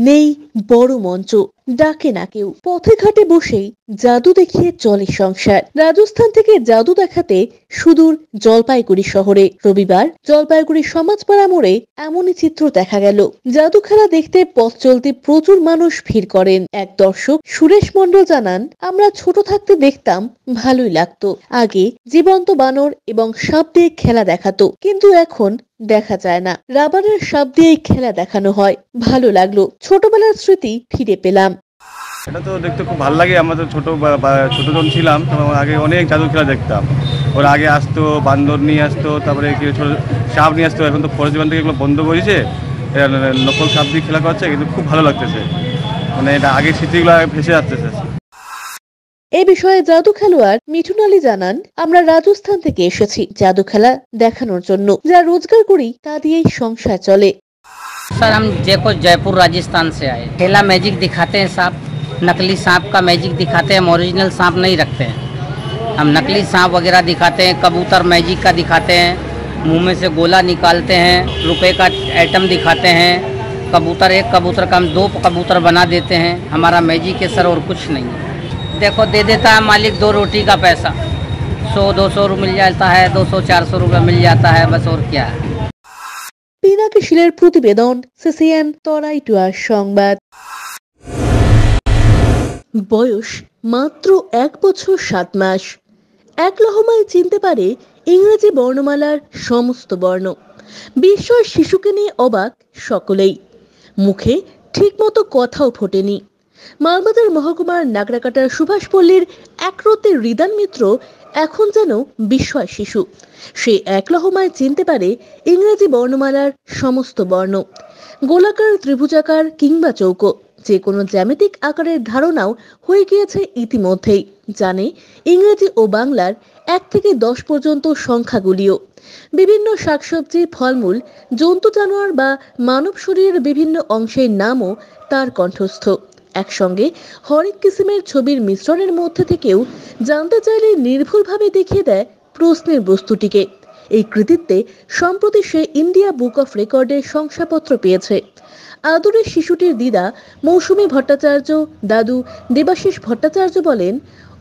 নেই বড় মঞ্চ, ডাকে না কেউ, পথে ঘাটে বসেই জাদু দেখিয়ে চলে সংসার। রাজস্থান থেকে জাদু দেখাতে সুদূর জলপাইগুড়ি শহরে রবিবার জলপাইগুড়ি সমাজপাড়া মোড়ে এমনই চিত্র দেখা গেল। জাদু খেলা দেখতে পথ চলতে প্রচুর মানুষ ভিড় করেন। এক দর্শক সুরেশ মণ্ডল জানান, আমরা ছোট থাকতে দেখতাম, ভালোই লাগতো। আগে জীবন্ত বানর এবং সাপ দিয়ে খেলা দেখাতো, কিন্তু এখন দেখা যায় না। রাবারের সাপ দিয়ে খেলা দেখানো হয়, ভালো লাগলো। ছোটবেলার স্মৃতি ফিরে পেলাম। এটা তো দেখতে খুব ভালো লাগে। আমরা তো ছোট যখন ছিলাম তখন আগে অনেক জাদু খেলা দেখতাম। ওরা আগে আসতো, বান্দর নিয়ে আসতো, তারপরে ছোট সাপ নিয়ে আসতো। এখন তো ফরেস্ট ডিপার্টমেন্ট থেকে এগুলো বন্ধ করেছে, নকল সাপ দিয়ে খেলা করছে, কিন্তু খুব ভালো লাগতেছে। মানে এটা আগের স্মৃতিগুলো ভেসে যাচ্ছে। এ বিষয়ে জাদু খেলোয়াড় মিঠুন আলী জানান, আমরা রাজস্থান থেকে এসেছি জাদু খেলা দেখানোর জন্য। যা রোজগার করি তা দিয়েই সংসার চলে। सर हम जयपुर राजस्थान से आए। खेला मैजिक दिखाते हैं, सांप नकली सांप का मैजिक दिखाते हैं, हम ओरिजिनल सांप नहीं रखते हैं। हम नकली सांप वगैरह दिखाते हैं, कबूतर मैजिक का दिखाते हैं, मुंह में से गोला निकालते हैं, रुपए का आइटम दिखाते हैं। कबूतर एक कबूतर का हम 2 कबूतर बना देते हैं। हमारा मैजिक है सर, और कुछ नहीं है। देखो दे देता है मालिक 2 रोटी का पैसा, 100-200 मिल जाता है, 200-400 रुपये मिल जाता है, बस और क्या है। পিনাকি শিলের প্রতিবেদন, সিসিএন তরাই টুয়ার সংবাদ। বয়স মাত্র 1 বছর 7 মাস। এক লহমায় চিনতে পারে ইংরেজি বর্ণমালার সমস্ত বর্ণ। বিস্ময় শিশুকে নিয়ে অবাক সকলেই। মুখে ঠিকমতো কথাও ফোটেনি। মালবাজার মহকুমার নাগরাকাটার সুভাষপল্লীর একরত্তি রিদান মিত্র এখন যেন বিস্ময় শিশু। সে এক লহমায় চিনতে পারে ইংরেজি বর্ণমালার সমস্ত বর্ণ। গোলাকার, ত্রিভুজাকার কিংবা চৌকো যে কোনো জ্যামিতিক আকারের ধারণাও হয়ে গিয়েছে ইতিমধ্যেই। জানে ইংরেজি ও বাংলার 1 থেকে 10 পর্যন্ত সংখ্যাগুলিও। বিভিন্ন শাকসবজি, ফলমূল, জন্তু জানোয়ার বা মানব শরীরের বিভিন্ন অংশের নামও তার কণ্ঠস্থ। একসঙ্গে হরেক কিসিমের ছবির মিশ্রণের মধ্যে থেকেও জানতে চাইলে নির্ভুলভাবে দেখিয়ে দেয় প্রশ্নের বস্তুটিকে। এই কৃতিত্বে সম্প্রতি সে ইন্ডিয়া বুক অফ রেকর্ডের শংসাপত্র পেয়েছে। আদরের শিশুটির দিদা মৌসুমী ভট্টাচার্য, দাদু দেবাশিস ভট্টাচার্য বলেন,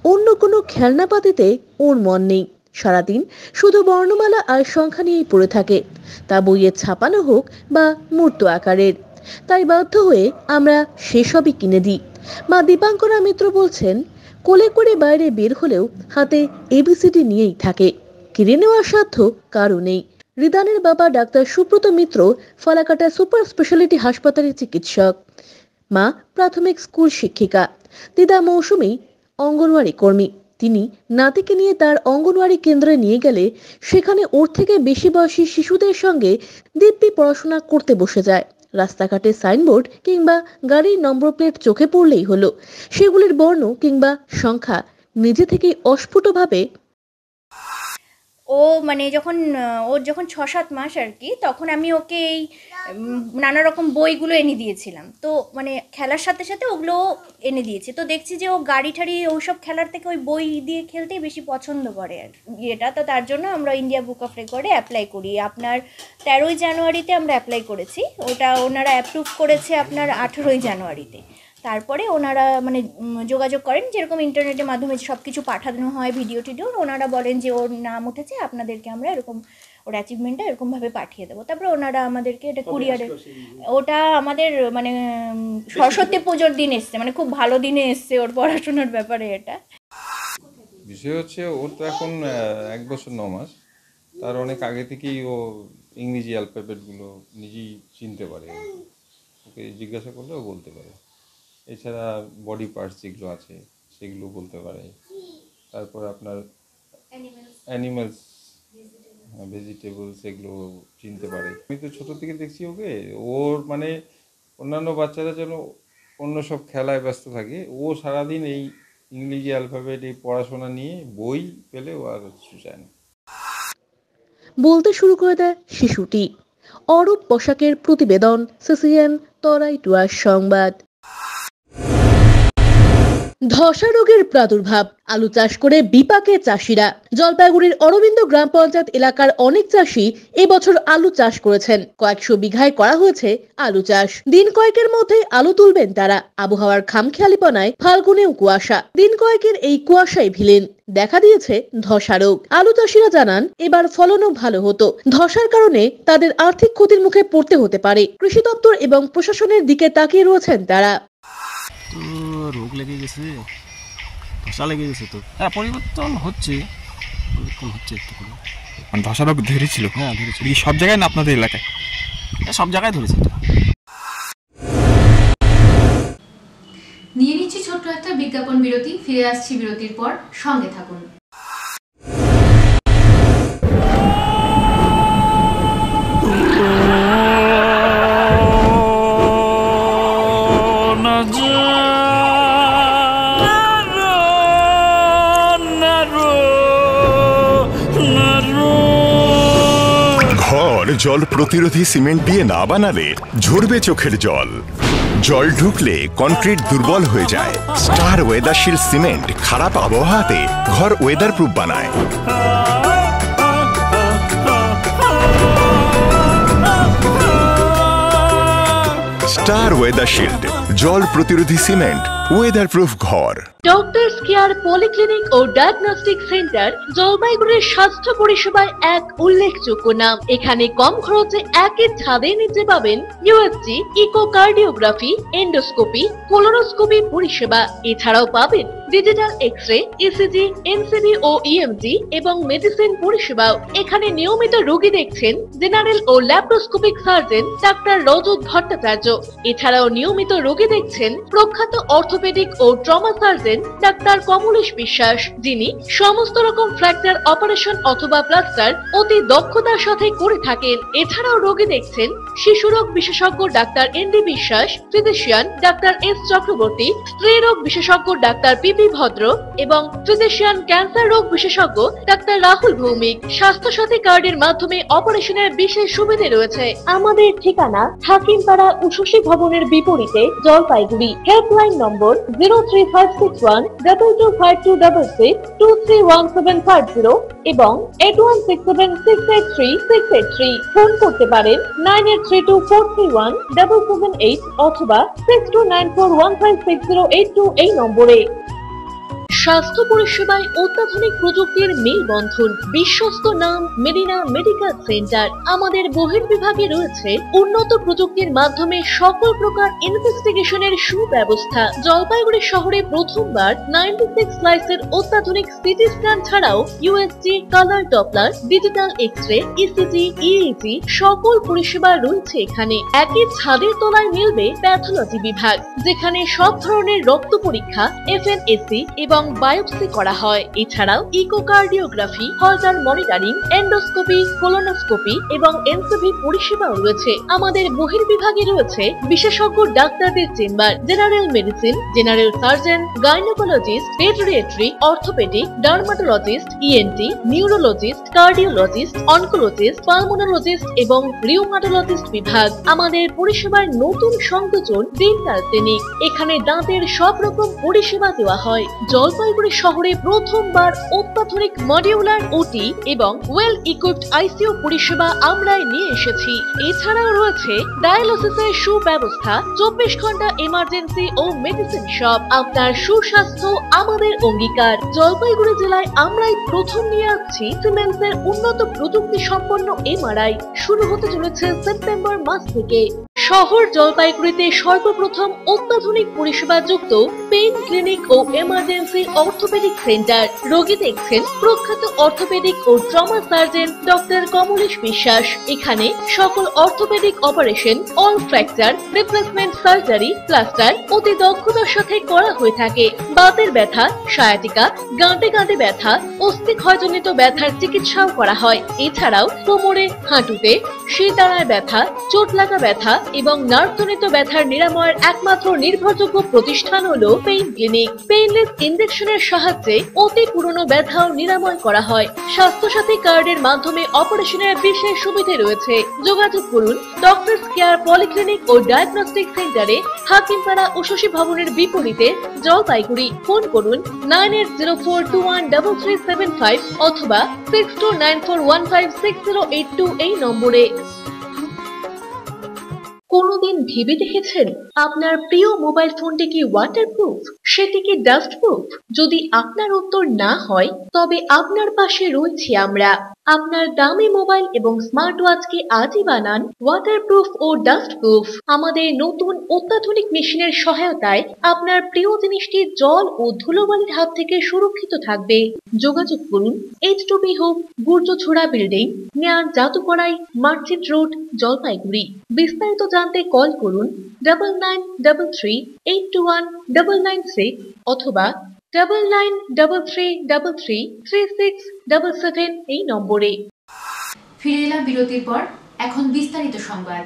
অন্য কোনো খেলনাপাতিতে ওর মন নেই। সারাদিন শুধু বর্ণমালা আর সংখ্যা নিয়েই পড়ে থাকে, তা বইয়ে ছাপানো হোক বা মূর্ত আকারের। তাই বাধ্য হয়ে আমরা সেসবই কিনে দিই। মা দীপাঙ্করা মিত্র বলছেন, কোলে করে বাইরে বের হলেও হাতে এবিসিডি নিয়েই থাকে, কিনে নেওয়ার সাধ্য কারো নেই। রিদানের বাবা ডাক্তার সুব্রত মিত্র ফালাকাটা সুপার স্পেশালিটি হাসপাতালের চিকিৎসক, মা প্রাথমিক স্কুল শিক্ষিকা, দিদা মৌসুমী অঙ্গনওয়াড়ি কর্মী। তিনি নাতিকে নিয়ে তার অঙ্গনওয়াড়ি কেন্দ্রে নিয়ে গেলে সেখানে ওর থেকে বেশি বয়সী শিশুদের সঙ্গে দিব্যি পড়াশোনা করতে বসে যায়। রাস্তাঘাটে সাইনবোর্ড কিংবা গাড়ির নম্বর প্লেট চোখে পড়লেই হলো, সেগুলির বর্ণ কিংবা সংখ্যা নিজে থেকেই অস্ফুটভাবে। ও মানে ওর যখন 6-7 মাস আর কি, তখন আমি ওকে এই নানা রকম বইগুলো এনে দিয়েছিলাম। তো মানে খেলার সাথে সাথে ওগুলো এনে দিয়েছি। তো দেখছি যে ও গাড়ি ঠাড়ি ওইসব খেলার থেকে ওই বই দিয়ে খেলতেই বেশি পছন্দ করে আর ইয়েটা। তো তার জন্য আমরা ইন্ডিয়া বুক অফ রেকর্ডে অ্যাপ্লাই করি। আপনার 13ই জানুয়ারিতে আমরা অ্যাপ্লাই করেছি, ওটা ওনারা অ্যাপ্রুভ করেছে আপনার 18ই জানুয়ারিতে। তারপরে ওনারা মানে যোগাযোগ করেন, যেরকম ইন্টারনেটের মাধ্যমে সব কিছু পাঠানো হয়, ভিডিও টিডিও, ওনারা বলেন যে ওর নাম উঠেছে, আপনাদেরকে আমরা এরকম ওর অ্যাচিভমেন্টটা এরকমভাবে পাঠিয়ে দেবো। তারপরে ওনারা আমাদেরকে এটা কুরিয়ারে, ওটা আমাদের মানে সরস্বতী পুজোর দিন এসছে, মানে খুব ভালো দিনে এসছে ওর পড়াশোনার ব্যাপারে। এটা বিষয় হচ্ছে ওর তো এখন 1 বছর 9 মাস, তার অনেক আগে থেকেই ও ইংরেজি অ্যালফাবেটগুলো নিজেই চিনতে পারে, ওকে জিজ্ঞাসা করলে ও বলতে পারে। এছাড়া বডি পার্টস যেগুলো আছে সেগুলো বলতে পারে। তারপর আপনার অ্যানিমালস, ভেজিটেবলস এগুলো চিনতে পারে। আমি তো ছোটো থেকে দেখছি ওকে, ওর মানে অন্যান্য বাচ্চারা যেন অন্য সব খেলায় ব্যস্ত থাকে, ও সারাদিন এই ইংরেজি অ্যালফাবেট এই পড়াশোনা নিয়ে বই পেলে ও আর চায় না। বলতে শুরু করে দেয় শিশুটি। অরূপ পোশাকের প্রতিবেদন, সিসিএন তরাই ডুয়ার্স সংবাদ। ধসা রোগের প্রাদুর্ভাব, আলু চাষ করে বিপাকে চাষিরা। জলপাইগুড়ির অরবিন্দ গ্রাম পঞ্চায়েত এলাকার অনেক চাষি এবছর আলু চাষ করেছেন। কয়েকশো বিঘায় করা হয়েছে আলু চাষ। দিন কয়েকের মধ্যে আলু তুলবেন তারা। আবহাওয়ার খামখেয়ালিপনায় ফাল্গুনেও কুয়াশা। দিন কয়েকের এই কুয়াশায় ভিলেন দেখা দিয়েছে ধসা রোগ। আলু চাষিরা জানান এবার ফলনও ভালো হতো, ধসার কারণে তাদের আর্থিক ক্ষতির মুখে পড়তে হতে পারে। কৃষি দপ্তর এবং প্রশাসনের দিকে তাকিয়ে রয়েছেন তারা। রোগ লেগে গেছে, ধসা লেগে গেছে, তো হ্যাঁ পরিবর্তন হচ্ছে একটু করে। মানে ধসা রোগ ধরেছিল? হ্যাঁ ধরেছিল। সব জায়গায় না আপনাদের এলাকায়? সব জায়গায় ধরেছে। নিয়ে নিচ্ছি ছোট্ট একটা বিজ্ঞাপন বিরতি, ফিরে আসছি বিরতির পর, সঙ্গে থাকুন। জল প্রতিরোধী সিমেন্ট দিয়ে না বানালে ঝরবে চোখের জল। জল ঢুকলে কনক্রিট দুর্বল হয়ে যায়। স্টার ওয়েদারশিল্ড সিমেন্ট খারাপ আবহাওয়াতে ঘর ওয়েদার প্রুফ বানায়। স্টার ওয়েদারশিল্ড জল প্রতিরোধী সিমেন্ট, ওয়েদার প্রুফ ঘর। ডক্টরস কেয়ার পলিক্লিনিক ও ডায়াগনস্টিক সেন্টার জলপাইগুড়ির স্বাস্থ্য পরিষেবায় এক উল্লেখযোগ্য নাম। এখানে কম খরচে একই ছাদের নিচে পাবেন ইউএসজি, ইকোকার্ডিওগ্রাফি, এন্ডোস্কোপি, কোলোনোস্কোপি পরিষেবা। এছাড়াও পাবেন ডিজিটাল এক্স-রে, ইসিজি, এনসিবি ও ইএমজি এবং মেডিসিন পরিষেবাও। এখানে নিয়মিত রোগী দেখছেন জেনারেল ও ল্যাপ্রোস্কোপিক সার্জন ডাক্তার রজত ভট্টাচার্য। এছাড়াও নিয়মিত রোগী দেখছেন প্রখ্যাত অর্থোপেডিক ও ট্রমা সার্জন ডাক্তার কমলেশ বিশ্বাস, যিনি সমস্ত রকম ফ্র্যাকচার অপারেশন অথবা প্লাস্টার অতি দক্ষতার সাথে করে থাকেন। এছাড়াও রোগী দেখছেন শিশু রোগ বিশেষজ্ঞ ডাক্তার এনডি বিশ্বাস, ফিজিশিয়ান ডাক্তার এস চক্রবর্তী, স্ত্রী রোগ বিশেষজ্ঞ ডাক্তার পিপি ভদ্র এবং ফিজিশিয়ান ক্যান্সার রোগ বিশেষজ্ঞ ডাক্তার রাহুল ভৌমিক। স্বাস্থ্য সাথী কার্ডের মাধ্যমে অপারেশনের বিশেষ সুবিধা রয়েছে। আমাদের ঠিকানা হাকিমপাড়া উষসী ভবনের বিপরীতে জলপাইগুড়ি। হেল্পলাইন নম্বর 03561225266, 231750 এবং 8167683683। ফোন করতে পারেন 9832431778 অথবা 6294156082 এই নম্বরে। স্বাস্থ্য পরিষেবায় অত্যাধুনিক প্রযুক্তির মেলবন্ধন, বিশ্বস্ত নাম মেরিনা মেডিকেল সেন্টার। আমাদের বহির্বিভাগে রয়েছে উন্নত প্রযুক্তির মাধ্যমে সকল প্রকার ইনভেস্টিগেশনের সুব্যবস্থা। জলপাইগুড়ি শহরে প্রথমবার 96 স্লাইসের অত্যাধুনিক সিটি স্ক্যান ছাড়াও USG, colour Doppler, digital X-ray, ECG, EEG সকল পরিষেবা রয়েছে এখানে। একই ছাদের তলায় মিলবে প্যাথোলজি বিভাগ, যেখানে সব ধরনের রক্ত পরীক্ষা, এফএনএসি এবং বায়োপসি করা হয়। এছাড়াও ইকোকার্ডিওগ্রাফি, হলটার মনিটরিং, এন্ডোস্কোপি, কোলোনোস্কোপি এবং এনসিবি পরিষেবাও রয়েছে। আমাদের বহির্বিভাগে রয়েছে বিশেষজ্ঞ ডাক্তারদের chamber, general medicine, general surgeon, gynaecologist, paediatric, orthopaedic, dermatologist, ENT, neurologist, cardiologist, oncologist, pulmonologist এবং রিউমাটোলজিস্ট বিভাগ। আমাদের পরিষেবার নতুন সংযোজন ডেন্টাল ক্লিনিক। এখানে দাঁতের সব রকম পরিষেবা দেওয়া হয়। জলপাইগুড়ি জলপাইগুড়ি শহরে প্রথমবার অত্যাধুনিক মডিউলার ওটি এবং ওয়েল ইকুইপড আইসিইউ পরিষেবা আমরাই নিয়ে এসেছি। এছাড়াও রয়েছে ডায়ালিসিসের সুব্যবস্থা, 24 ঘন্টা এমার্জেন্সি ও মেডিসিন শপ। আপনার সুস্বাস্থ্য আমাদের অঙ্গীকার। জলপাইগুড়ি জেলায় আমরাই প্রথম নিয়ে আসছি সিমেন্সের উন্নত প্রযুক্তি সম্পন্ন এমআরআই। শুরু হতে চলেছে সেপ্টেম্বর মাস থেকে। শহর জলপাইগুড়িতে সর্বপ্রথম অত্যাধুনিক পরিষেবা যুক্ত পেইন ক্লিনিক ও এমার্জেন্সি অর্থোপেডিক সেন্টার। রোগী দেখছেন প্রখ্যাত অর্থোপেডিক ও ট্রমা সার্জন ডক্টর কমলেশ বিশ্বাস। এখানে সকল orthopaedic operation, all fracture replacement surgery, plaster অতি দক্ষতার সাথে করা হয়ে থাকে। বাতের ব্যথা, সায়াটিকা, গাঁটে গাঁটে ব্যথা, অস্থি ক্ষয়জনিত ব্যথার চিকিৎসাও করা হয়। এছাড়াও কোমরে, হাঁটুতে, শিরদাঁড়ায় ব্যথা, চোট লাগা ব্যথা এবং নার্ভজনিত ব্যথার নিরাময়ের একমাত্র নির্ভরযোগ্য প্রতিষ্ঠান হলো পেইন ক্লিনিক। পেইনলেস ইনজেকশনের সাহায্যে অতি পুরনো ব্যথাও নিরাময় করা হয়। স্বাস্থ্যসাথী কার্ডের মাধ্যমে অপারেশনের বিশেষ সুবিধে রয়েছে। যোগাযোগ করুন ডক্টরস কেয়ার পলিক্লিনিক ও ডায়াগনস্টিক সেন্টারে, হাকিমপাড়া ও শশী ভবনের বিপরীতে, জলপাইগুড়ি। ফোন করুন 9804213375 অথবা 6294156082 এই নম্বরে। কোনদিন ভেবে দেখেছেন আপনার প্রিয় মোবাইল ফোনটি কি ওয়াটারপ্রুফ, সেটি কি ডাস্টপ্রুফ? যদি আপনার উত্তর না হয় তবে আপনার পাশে রয়েছি আমরা। আপনার দামি মোবাইল এবং স্মার্ট ওয়াচকে আজই বানান ওয়াটারপ্রুফ ও ডাস্টপ্রুফ। আমাদের নতুন অত্যাধুনিক মেশিনের সহায়তায় আপনার প্রিয় জিনিসটি জল ও ধুলোবালির হাত থেকে সুরক্ষিত থাকবে। যোগাযোগ করুন H2B হোপ, গুর্জছড়া বিল্ডিং, নিয়ার জাদুকড়াই, মার্চেন্ট রোড, জলপাইগুড়ি। বিস্তারিত জানতে কল করুন 9933821996 অথবা 9933333677 এই নম্বরে। ফিরে এলাম বিরতির পর। এখন বিস্তারিত সংবাদ।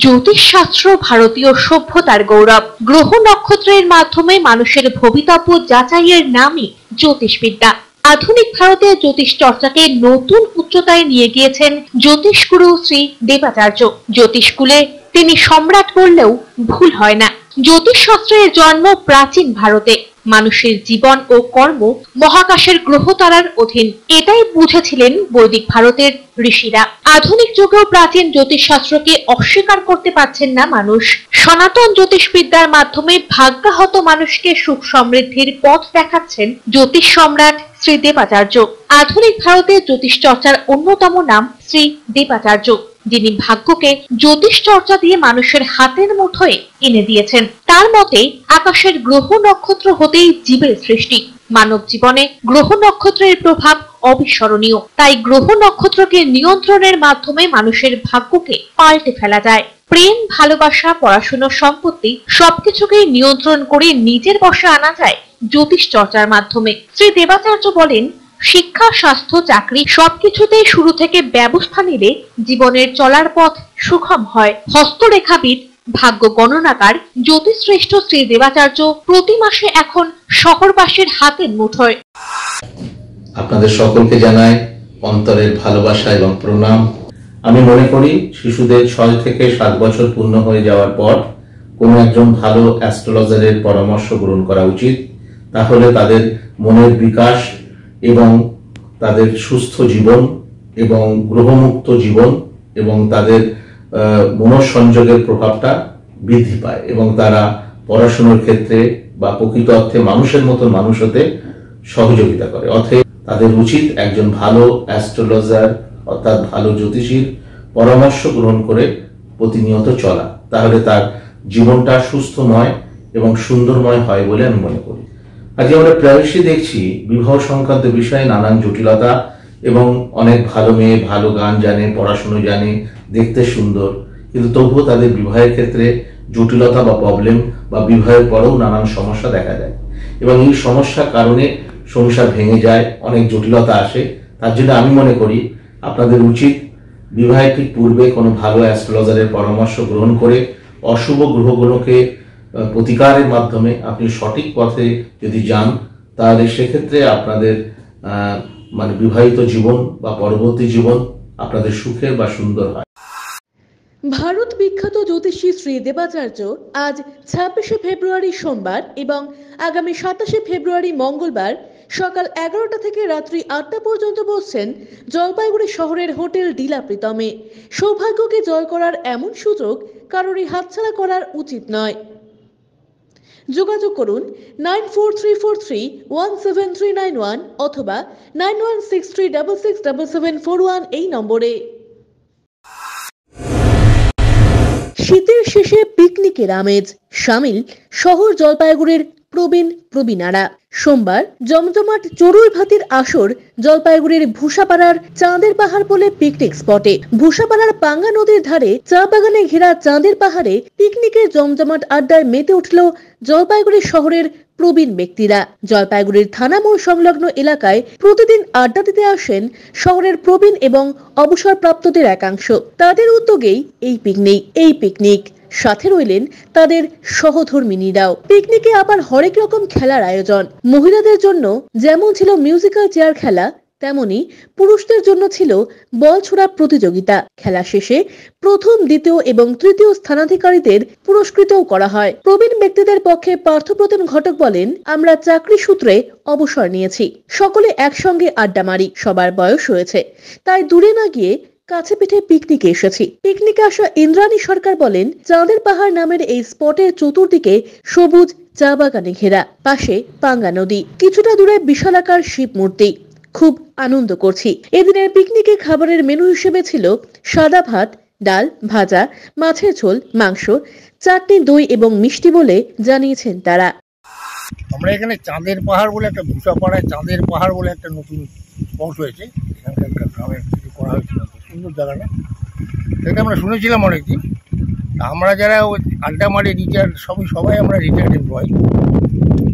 জ্যোতিষশাস্ত্র ভারতীয় সভ্যতার গৌরব। গ্রহ নক্ষত্রের মাধ্যমে মানুষের ভবিতব্য যাচাইয়ের নামই জ্যোতিষবিদ্যা। আধুনিক ভারতে জ্যোতিষ চর্চাকে নতুন উচ্চতায় নিয়ে গিয়েছেন জ্যোতিষগুরু শ্রী দেবাচার্য। জ্যোতিষকুলে তিনি সম্রাট বললেও ভুল হয় না। জ্যোতিষ শাস্ত্রের জন্ম প্রাচীন ভারতে। মানুষের জীবন ও কর্ম মহাকাশের গ্রহ তারার অধীন, এটাই বুঝেছিলেন বৈদিক ভারতের ঋষিরা। আধুনিক যুগেও প্রাচীন জ্যোতিষ শাস্ত্রকে অস্বীকার করতে পারছেন না মানুষ। সনাতন জ্যোতিষবিদ্যার মাধ্যমে ভাগ্যাহত মানুষকে সুখ সমৃদ্ধির পথ দেখাচ্ছেন জ্যোতিষ সম্রাট শ্রী দেবাচার্য। আধুনিক ভারতে জ্যোতিষ চর্চার অন্যতম নাম শ্রী দেবাচার্য, যিনি ভাগ্যকে জ্যোতিষ চর্চা দিয়ে মানুষের হাতের মুঠোয় এনে দিয়েছেন। তার মতে আকাশের গ্রহ নক্ষত্র হতেই জীবের সৃষ্টি। মানব জীবনে গ্রহ নক্ষত্রের প্রভাব অবিস্মরণীয়। তাই গ্রহ নক্ষত্রকে নিয়ন্ত্রণের মাধ্যমে মানুষের ভাগ্যকে পাল্টে ফেলা যায়। প্রেম, ভালোবাসা, পড়াশোনা, সম্পত্তি সবকিছুকেই নিয়ন্ত্রণ করে নিজের বশে আনা যায় জ্যোতিষ চর্চার মাধ্যমে। শ্রী দেবাচার্য বলেন, শিক্ষা, স্বাস্থ্য, চাকরি সবকিছুতেই শুরু থেকে ব্যবস্থা নিলে জীবনের চলার পথ সুগম হয়। হস্তরেখাবিদ, ভাগ্য গণনাকার, জ্যোতিষশ্রেষ্ঠ শ্রী দেবাচার্য প্রতি মাসে এখন শহরবাসীর হাতের মুঠোয়। আপনাদের সকলকে জানাই অন্তরের ভালোবাসা এবং প্রণাম। আমি মনে করি শিশুদের 6 থেকে 7 বছর পূর্ণ হয়ে যাওয়ার পর কোনো একজন ভালো অ্যাস্ট্রোলজারের পরামর্শ গ্রহণ করা উচিত। তাহলে তাদের মনের বিকাশ এবং তাদের সুস্থ জীবন এবং গ্রহমুক্ত জীবন এবং তাদের মনঃসংযোগের প্রভাবটা বৃদ্ধি পায় এবং তারা পড়াশোনার ক্ষেত্রে বা প্রকৃত অর্থে মানুষের মতো মানুষ হতে সহযোগিতা করে। অতএব তাদের উচিত একজন ভালো অ্যাস্ট্রোলজার অর্থাৎ ভালো জ্যোতিষীর পরামর্শ গ্রহণ করে প্রতিনিয়ত চলা। তাহলে তার জীবনটা সুস্থময় এবং সুন্দরময় হয় বলে আমি মনে করি। আজকে আমরা প্রায়শই দেখছি বিবাহ সংক্রান্ত বিষয়ে নানান জটিলতা এবং অনেক ভালো মেয়ে ভালো গান জানে, পড়াশুনো জানে, দেখতে সুন্দর, কিন্তু তবুও তাদের বিবাহের ক্ষেত্রে জটিলতা বা প্রবলেম বা বিবাহের পরেও নানান সমস্যা দেখা যায় এবং এই সমস্যার কারণে সংসার ভেঙে যায়, অনেক জটিলতা আসে। তার জন্য আমি মনে করি আপনাদের উচিত বিবাহের ঠিক পূর্বে কোনো ভালো অ্যাস্ট্রোলজারের পরামর্শ গ্রহণ করে অশুভ গ্রহগুলোকে প্রতিকারের মাধ্যমে আপনি সঠিক পথে যদি যান, তাহলে সেক্ষেত্রে আপনাদের বিবাহিত জীবন বা পরবর্তী জীবন আপনাদের সুখের বা সুন্দর হয়। ভারত বিখ্যাত জ্যোতিষী শ্রী দেবাচার্য আজ 26শে ফেব্রুয়ারি সোমবার এবং আগামী 27শে ফেব্রুয়ারি মঙ্গলবার সকাল 11টা থেকে রাত্রি 8টা পর্যন্ত বসছেন জলপাইগুড়ি শহরের হোটেল ডিলা প্রীতমে। সৌভাগ্যকে জয় করার এমন সুযোগ কারোরই হাতছাড়া করার উচিত নয়। যোগাযোগ করুন 9434317391 অথবা 9163667741 এই নম্বরে। শীতের শেষে পিকনিকের আমেজ, সামিল শহর জলপাইগুড়ির প্রবীণারা। সোমবার জমজমাট চড়ুই ভাতির আসর জলপাইগুড়ির ভূষাপাড়ার চাঁদের পাহাড় বলে পিকনিক স্পটে। ভূষাপাড়ার পাঙ্গা নদীর ধারে চা বাগানে ঘেরা চাঁদের পাহাড়ে পিকনিকের জমজমাট আড্ডায় মেতে উঠল জলপাইগুড়ি শহরের প্রবীণ ব্যক্তিরা। জলপাইগুড়ির থানা মোড় সংলগ্ন এলাকায় প্রতিদিন আড্ডা দিতে আসেন শহরের প্রবীণ এবং অবসরপ্রাপ্তদের একাংশ। তাদের উদ্যোগেই এই পিকনিক সাথে রইলেন তাদের সহধর্মিনীরাও। পিকনিকে আবার হরেক রকম খেলার আয়োজন। মহিলাদের জন্য যেমন ছিল মিউজিক্যাল চেয়ার খেলা, তেমনি পুরুষদের জন্য ছিল বল ছোড়া প্রতিযোগিতা। খেলা শেষে প্রথম, দ্বিতীয় এবং তৃতীয় স্থানাধিকারীদের পুরস্কৃতও করা হয়। প্রবীণ ব্যক্তিদের পক্ষে পার্থপ্রতিম ঘটক বলেন, আমরা চাকরি সূত্রে অবসর নিয়েছি, সকলে একসঙ্গে আড্ডা মারি, সবার বয়স হয়েছে, তাই দূরে না গিয়ে কাছে পিঠে পিকনিকে এসেছি। পিকনিকে আসা ইন্দ্রাণী সরকার বলেন, চাঁদের পাহাড় নামের এই স্পটের চতুর্দিকে সবুজ চা বাগানে ঘেরা, পাশে পাঙ্গা নদী, কিছুটা দূরে বিশালাকার শিব মূর্তি। খুব আনন্দ করছি। এদিনের পিকনিকে খাবারের মেনু হিসেবে ছিল সাদা ভাত, ডাল, ভাজা, মাছের ঝোল, মাংস, চাটনি, দই এবং মিষ্টি বলে জানিয়েছেন তারা। আমরা এখানে চাঁদের পাহাড় বলে একটা ভূষাপাড়ায় চাঁদের পাহাড় বলে একটা নতুন স্পট হয়েছে, এখানকার গ্রামে কিছু করা হয়েছিল, সুন্দর জায়গাটা, সেটা আমরা শুনেছিলাম অনেকদিন। আমরা যারা আড্ডা মারি রিটায়ার্ড সবাই আমরা রিটায়ার্ড এমপ্লয়ি,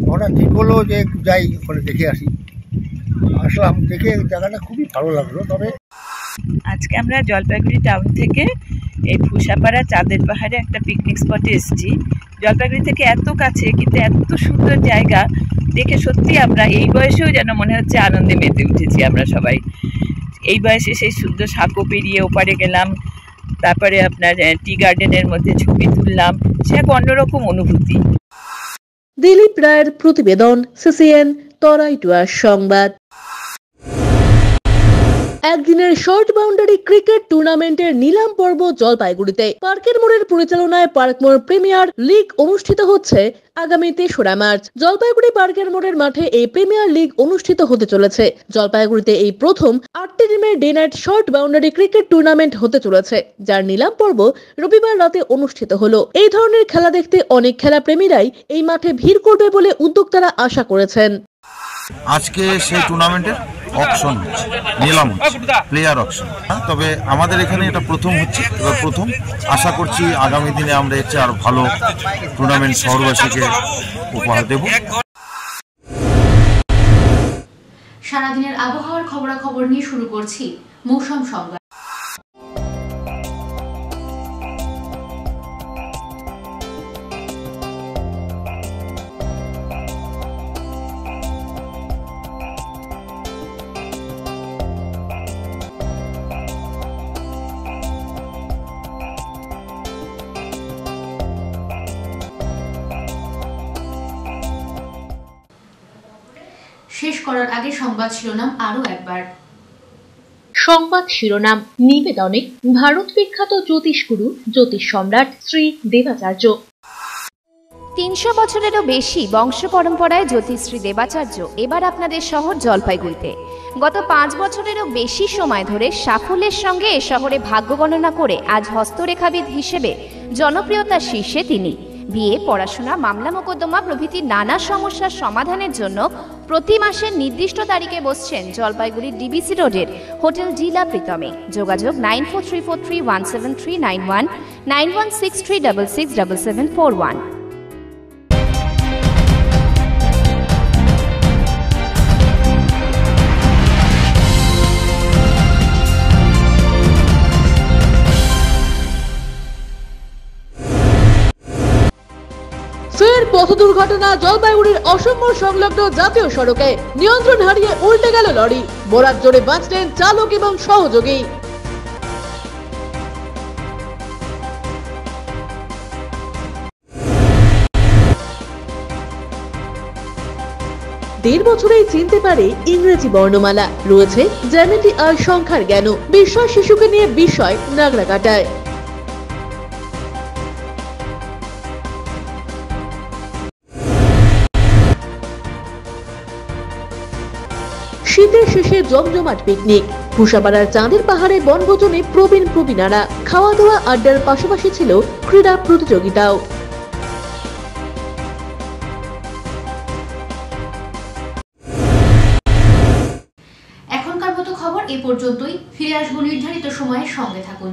হঠাৎ ঠিক হলো যে যাই ওখানে দেখে আসি। আসলাম, দেখে জায়গাটা খুবই ভালো লাগলো। তবে আজকে আমরা জলপাইগুড়ি টাউন থেকে এই ভূষাপাড়া চাঁদের পাহাড়ে একটা পিকনিক স্পটে এসেছি। জলপাইগুড়ি থেকে এত কাছে, কিন্তু এত সুন্দর জায়গা দেখে সত্যি আমরা এই বয়সেও যেন মনে হচ্ছে আনন্দে মেতে উঠেছি। আমরা সবাই এই বয়সে সেই সুন্দর সাঁকো পেরিয়ে ওপারে গেলাম, তারপরে আপনার টি গার্ডেনের মধ্যে ছবি তুললাম, সে এক অন্যরকম অনুভূতি। দিলীপ রায়ের প্রতিবেদন, সিসিএন তরাইটুয়ার সংবাদ। একদিনের শর্ট বাউন্ডারি ক্রিকেট টুর্নামেন্টের নিলাম পর্ব জলপাইগুড়িতে। পার্কের মোড়ের পরিচালনায় পার্ক মোড় প্রিমিয়ার লিগ অনুষ্ঠিত হচ্ছে আগামী 3রা মার্চ। জলপাইগুড়ি পার্কের মোড়ের মাঠে এই প্রিমিয়ার লিগ অনুষ্ঠিত হতে চলেছে। জলপাইগুড়িতে এই প্রথম 8টি টিমের day night short boundary cricket tournament হতে চলেছে, যার নিলাম পর্ব রবিবার রাতে অনুষ্ঠিত হলো। এই ধরনের খেলা দেখতে অনেক খেলা প্রেমীরাই এই মাঠে ভিড় করবে বলে উদ্যোক্তারা আশা করেছেন। আজকে সেই টুর্নামেন্টের অকশন হচ্ছে, নিলাম হচ্ছে, প্লেয়ার অকশন। তবে আমাদের এখানে এটা প্রথম হচ্ছে, এবার প্রথম। আশা করছি আগামী দিনে আমরা এর চেয়ে আরো ভালো টুর্নামেন্ট শহরবাসীকে উপহার দেব। সারাদিনের আবহাওয়ার খবরাখবর নিয়ে শুরু করছি মৌসুম সংবাদ। শেষ করার আগে সংবাদ শিরোনাম আরো একবার। সংবাদ শিরোনাম নিবেদনে ভারত বিখ্যাত জ্যোতিষগুরু জ্যোতিষ সম্রাট শ্রী দেবাচার্য। 300 বছরেরও বেশি বংশ পরম্পরায় জ্যোতিশ্রী দেবাচার্য এবার আপনাদের শহর জলপাইগুড়িতে। গত 5 বছরেরও বেশি সময় ধরে সাফল্যের সঙ্গে এ শহরে ভাগ্য গণনা করে আজ হস্তরেখাবিদ হিসেবে জনপ্রিয়তার শীর্ষে তিনি। বিয়ে, পড়াশোনা, মামলা মোকদ্দমা প্রভৃতি নানা সমস্যার সমাধানের জন্য প্রতি মাসের নির্দিষ্ট তারিখে বসছেন জলপাইগুড়ির ডিবিসি রোডের হোটেল ডিলা প্রীতমে। যোগাযোগ 9434317391, 9163667741। ফের পথ দুর্ঘটনা জলপাইগুড়ির অসম্ভব সংলগ্ন জাতীয় সড়কে। নিয়ন্ত্রণ হারিয়ে উল্টে গেল লরি, বরাত জোরে বাঁচলেন চালক এবং সহযোগী। 1.5 বছরেই চিনতে পারে ইংরেজি বর্ণমালা। রয়েছে জ্যামিতি আর সংখ্যার জ্ঞান। বিস্ময় শিশুকে নিয়ে বিস্ময় নাগরাকাটায়। শীতের শেষে জমজমাট পিকনিক। ভুষাপাড়ার চাঁদের পাহাড়ে বনভোজনে প্রবীণারা। খাওয়া দাওয়া আড্ডার পাশাপাশি ছিল ক্রীড়া প্রতিযোগিতাও। এখনকার মতো খবর এই পর্যন্তই। ফিরে আসবো নির্ধারিত সময়ের সঙ্গে থাকুন।